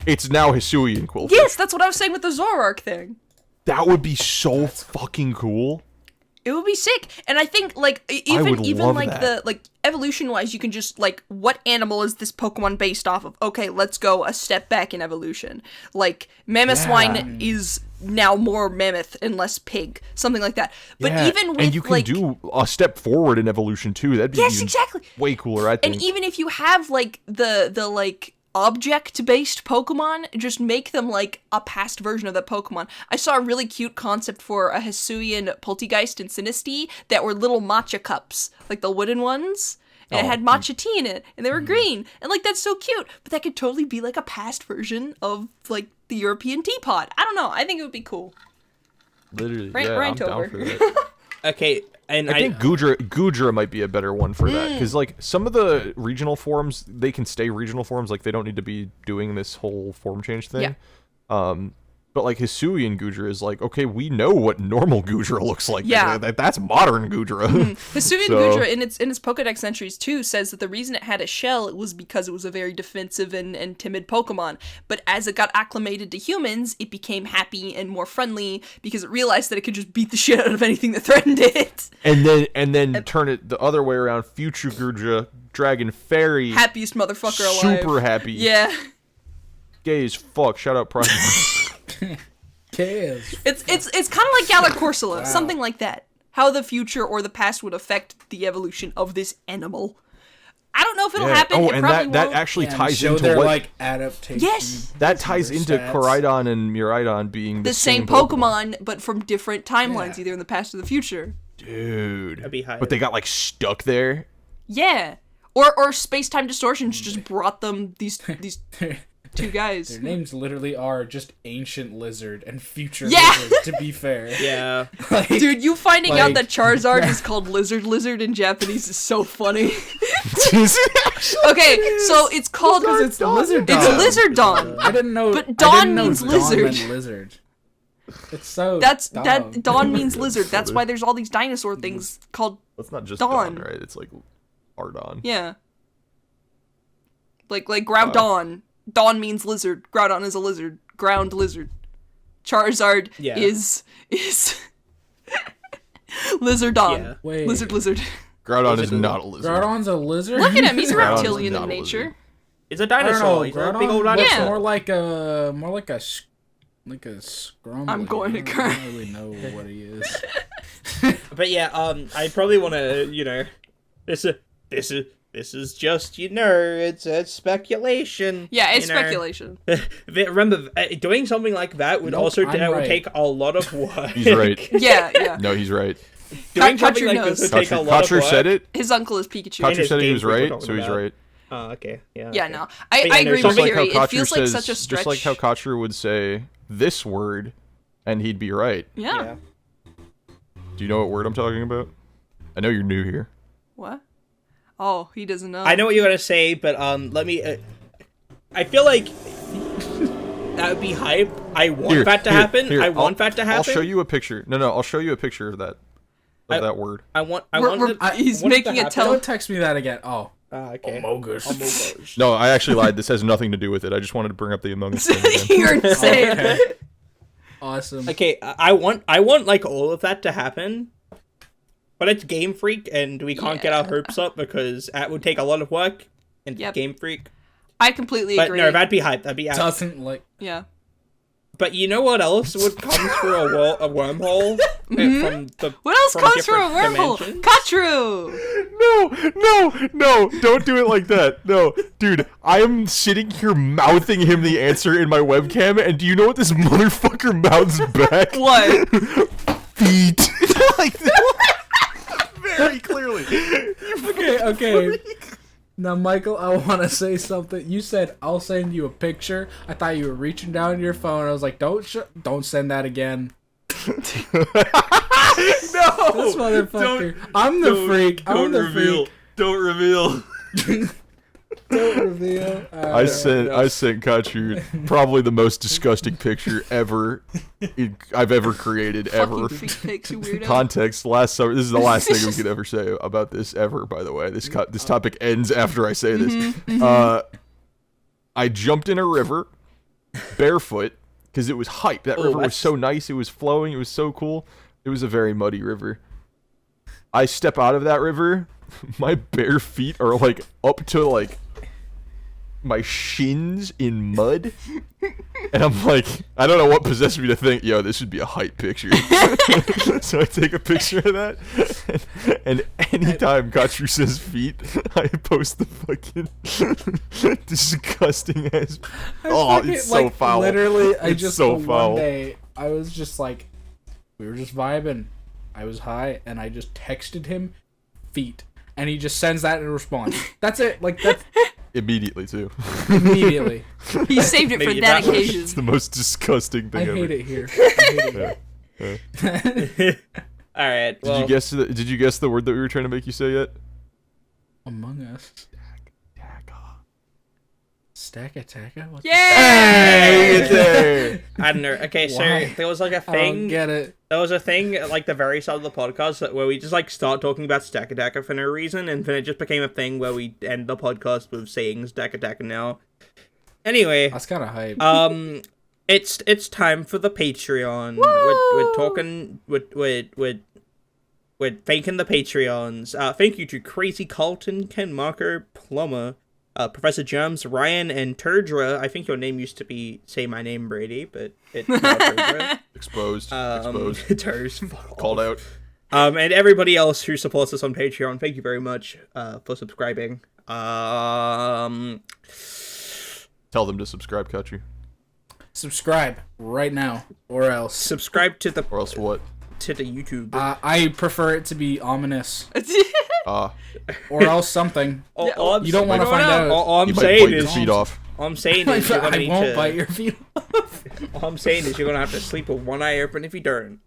It's now Hisuian quillfish. Yes, that's what I was saying with the Zoroark thing. That would be so fucking cool. It would be sick, and I think like would even love like that. the like evolution wise, you can just like what animal is this Pokemon based off of? Okay, let's go a step back in evolution. Like Mammothwine is now more mammoth and less pig, something like that. But Yeah, even with and you can like do a step forward in evolution too. That'd be yes, even exactly. way cooler, I think. And even if you have like the like object-based Pokemon, just make them like a past version of that Pokemon. I saw a really cute concept for a Hisuian Poltegeist and Sinistea that were little matcha cups, like the wooden ones. And it had matcha tea in it, and they were green. And like that's so cute. But that could totally be like a past version of like the European teapot. I don't know. I think it would be cool. Literally, Rant- yeah, rant I'm down over. for that. Okay, and I think Gudra might be a better one for that because like some of the regional forms they can stay regional forms, like they don't need to be doing this whole form change thing. Yeah. But like Hisuian Gudra is like, okay, we know what normal Gudra looks like. Yeah. That's modern Gudra. Hisuian So- Gudra in its Pokedex entries too says that the reason it had a shell was because it was a very defensive and timid Pokemon. But as it got acclimated to humans, it became happy and more friendly because it realized that it could just beat the shit out of anything that threatened it. and then turn it the other way around. Future Gudra, Dragon Fairy, Happiest motherfucker alive. super happy, Yeah. gay as fuck. Shout out Pride. Chaos. It's kind of like Gallic-Corsola, something like that. How the future or the past would affect the evolution of this animal. I don't know if it'll happen. Oh, it and probably that won't. actually And ties show into their what like adaptation. Yes! that ties into stats. Koraidon and Miraidon being the same Pokemon, but from different timelines, Yeah. either in the past or the future. Dude. That'd be hype. But they got like stuck there. Yeah. Or space-time distortions just brought them these two guys. Their names literally are just Ancient Lizard and Future Yeah. Lizard, to be fair. yeah. Like, Dude, you finding out Like- that Charizard is called Lizard in Japanese is so funny. Okay, so it's called because it's Lizard It's Dawn. Lizardon. I didn't know. But I Dawn didn't know means Dawn lizard. meant lizard. It's so. That's dumb. that Dawn means lizard. That's why there's all these dinosaur things called That's not just Dawn. Dawn, right? It's like Ardon. yeah. Like Groudon. Dawn means lizard. Groudon is a lizard. Ground lizard. Charizard Yeah. is Lizardon. Yeah. Wait. Lizard. Groudon is not a lizard. Groudon's a lizard. Look at him. He's a Groudon's reptilian not in a nature. lizard. It's a I don't dinosaur. know. He's a Groudon big old looks dinosaur. Yeah. more like a Skarmory. I'm going to cry. I don't really know what he is. But yeah, I probably want to, this is just, it's speculation. Yeah, it's you know. speculation. Remember, doing something like that would Nope, also I'm would right. take a lot of work. He's right. Yeah. No, he's right. Doing Khatru something like knows. this would take a lot of Khatru work. said it. His uncle is Pikachu. Khatru his said he game was freak we're right, talking so he's about. right. Oh, okay. Yeah. Yeah, okay. no. But yeah, I no, agree just with Just like Kiri. how It Khatru feels like says, such a stretch. just like how Khatru would say this word, and he'd be right. Yeah. Yeah. Do you know what word I'm talking about? I know you're new here. What? Oh, he doesn't know. I know what you're gonna say, but let me. I feel like that would be hype. I want that to happen. Here, I want that to happen. I'll show you a picture. No, I'll show you a picture of that. That word. I want. He's want it making to it happen. tell- Don't text me that again. Oh. Okay. Amogus. No, I actually lied. This has nothing to do with it. I just wanted to bring up the Among Us thing again. You're insane. Okay. Awesome. Okay, I want like all of that to happen, but it's Game Freak, and we can't get our hopes up because that would take a lot of work. And Yep. Game Freak, I completely but agree. no, that'd be hype. That'd be. Doesn't like. Yeah. But you know what else would come through a wormhole from the? What else from comes through a different wormhole? dimensions? Khatru! No, don't do it like that. No, dude, I am sitting here mouthing him the answer in my webcam, and do you know what this motherfucker mouths back? What? Feet. Like that. Very clearly. Okay. Now, Michael, I want to say something. You said I'll send you a picture. I thought you were reaching down your phone. I was like, don't send that again. No. This motherfucker. I'm the freak. I'm the freak. Don't reveal. Don't reveal. I sent Khatru probably the most disgusting picture ever I've ever created ever. Fucking feet pics, you weirdo. Context: last summer. This is the last thing we could ever say about this ever. By the way, this topic ends after I say this. I jumped in a river barefoot because it was hype. That river was so nice. It was flowing. It was so cool. It was a very muddy river. I step out of that river. My bare feet are like up to like my shins in mud, and I'm like, I don't know what possessed me to think, yo, this should be a hype picture. So I take a picture of that, and anytime Khatru says feet, I post the fucking disgusting ass. Oh, it's so like, foul. Literally, I It's just so one foul. day I was just like, we were just vibing. I was high, and I just texted him feet, and he just sends that in response. That's it. Like that's Immediately too. immediately. He saved it for Maybe that that was- occasion. It's the most disgusting thing I ever. hate it here. I hate it here. All right. Well, Did you guess the word that we were trying to make you say yet? Among Us. Stack Attacker? What Yay! Hey, I don't know. Okay, so Why? there was like a I don't thing. get it. There was a thing at like the very start of the podcast where we just like start talking about Stack Attacker for no reason, and then it just became a thing where we end the podcast with saying Stack Attacker now. Anyway, That's kind of hype. it's time for the Patreon. We're talking. We're thanking the Patreons. Thank you to Crazy Carlton, Ken Marker, Plumber, Professor Germs, Ryan, and Turdra. I think your name used to be Say My Name, Brady, but it's now Turdra. Exposed. Turs, fuck Called off. out. And everybody else who supports us on Patreon, thank you very much for subscribing. Tell them to subscribe, Khatru. Subscribe right now, or else. Subscribe to the Or else what? YouTube. I prefer it to be ominous, Ah. or else something. All I'm You don't want to Going find out. out. All I'm You might saying bite your is feet off. all I'm saying is you're gonna I need won't to. bite your feet off. All I'm saying is you're gonna have to sleep with one eye open if you don't.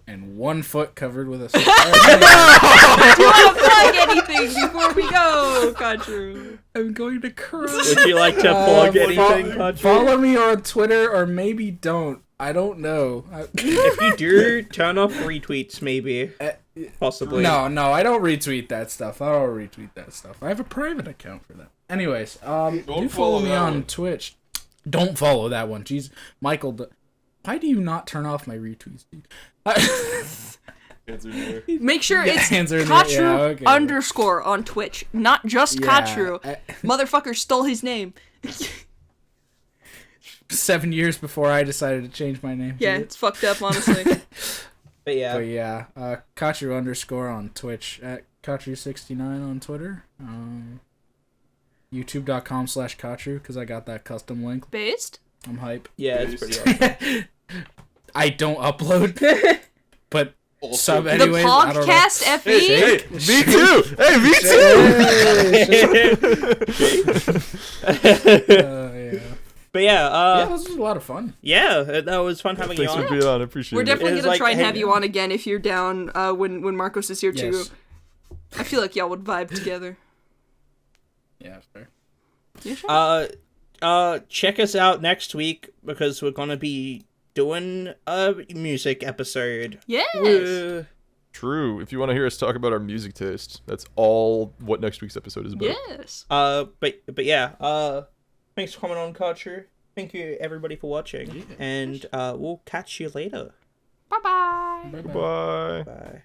And 1 foot covered with a. Do you want to plug anything before we go, Khatru? I'm going to cry. Would you like to plug anything, Khatru? Follow me on Twitter, or maybe don't. I don't know. If you do, turn off retweets, maybe. Possibly. No, I don't retweet that stuff. I don't retweet that stuff. I have a private account for that. Anyways, do follow me on Twitch. Don't follow that one. Jeez, Michael, why do you not turn off my retweets, dude? Make sure Yeah, it's hands are in the air. Khatru Yeah, okay. underscore on Twitch, not just Khatru. Motherfucker stole his name. 7 years before I decided to change my name. Yeah, it's fucked up, honestly. But yeah. But yeah, Khatru underscore on Twitch, at Khatru69 on Twitter. YouTube.com/Khatru, because I got that custom link. Based? I'm hype. Yeah, it's pretty awesome. I don't upload, but sub anyways. The I don't know. podcast FE? Hey, me too! Hey, me too! Yeah. But yeah, Yeah, this was a lot of fun. yeah, that was fun having you Thanks on. for being on. I appreciate We're it. definitely It was gonna like, try and hey, have you on again if you're down when Marcos is here too. Yes. I feel like y'all would vibe together. Yeah, fair. You sure? Check us out next week because we're gonna be doing a music episode. Yes. Woo. True. If you want to hear us talk about our music taste, that's all what next week's episode is about. Yes. But yeah, thanks for coming on, Khatru. Thank you everybody for watching, and we'll catch you later. Bye-bye. Bye. Bye.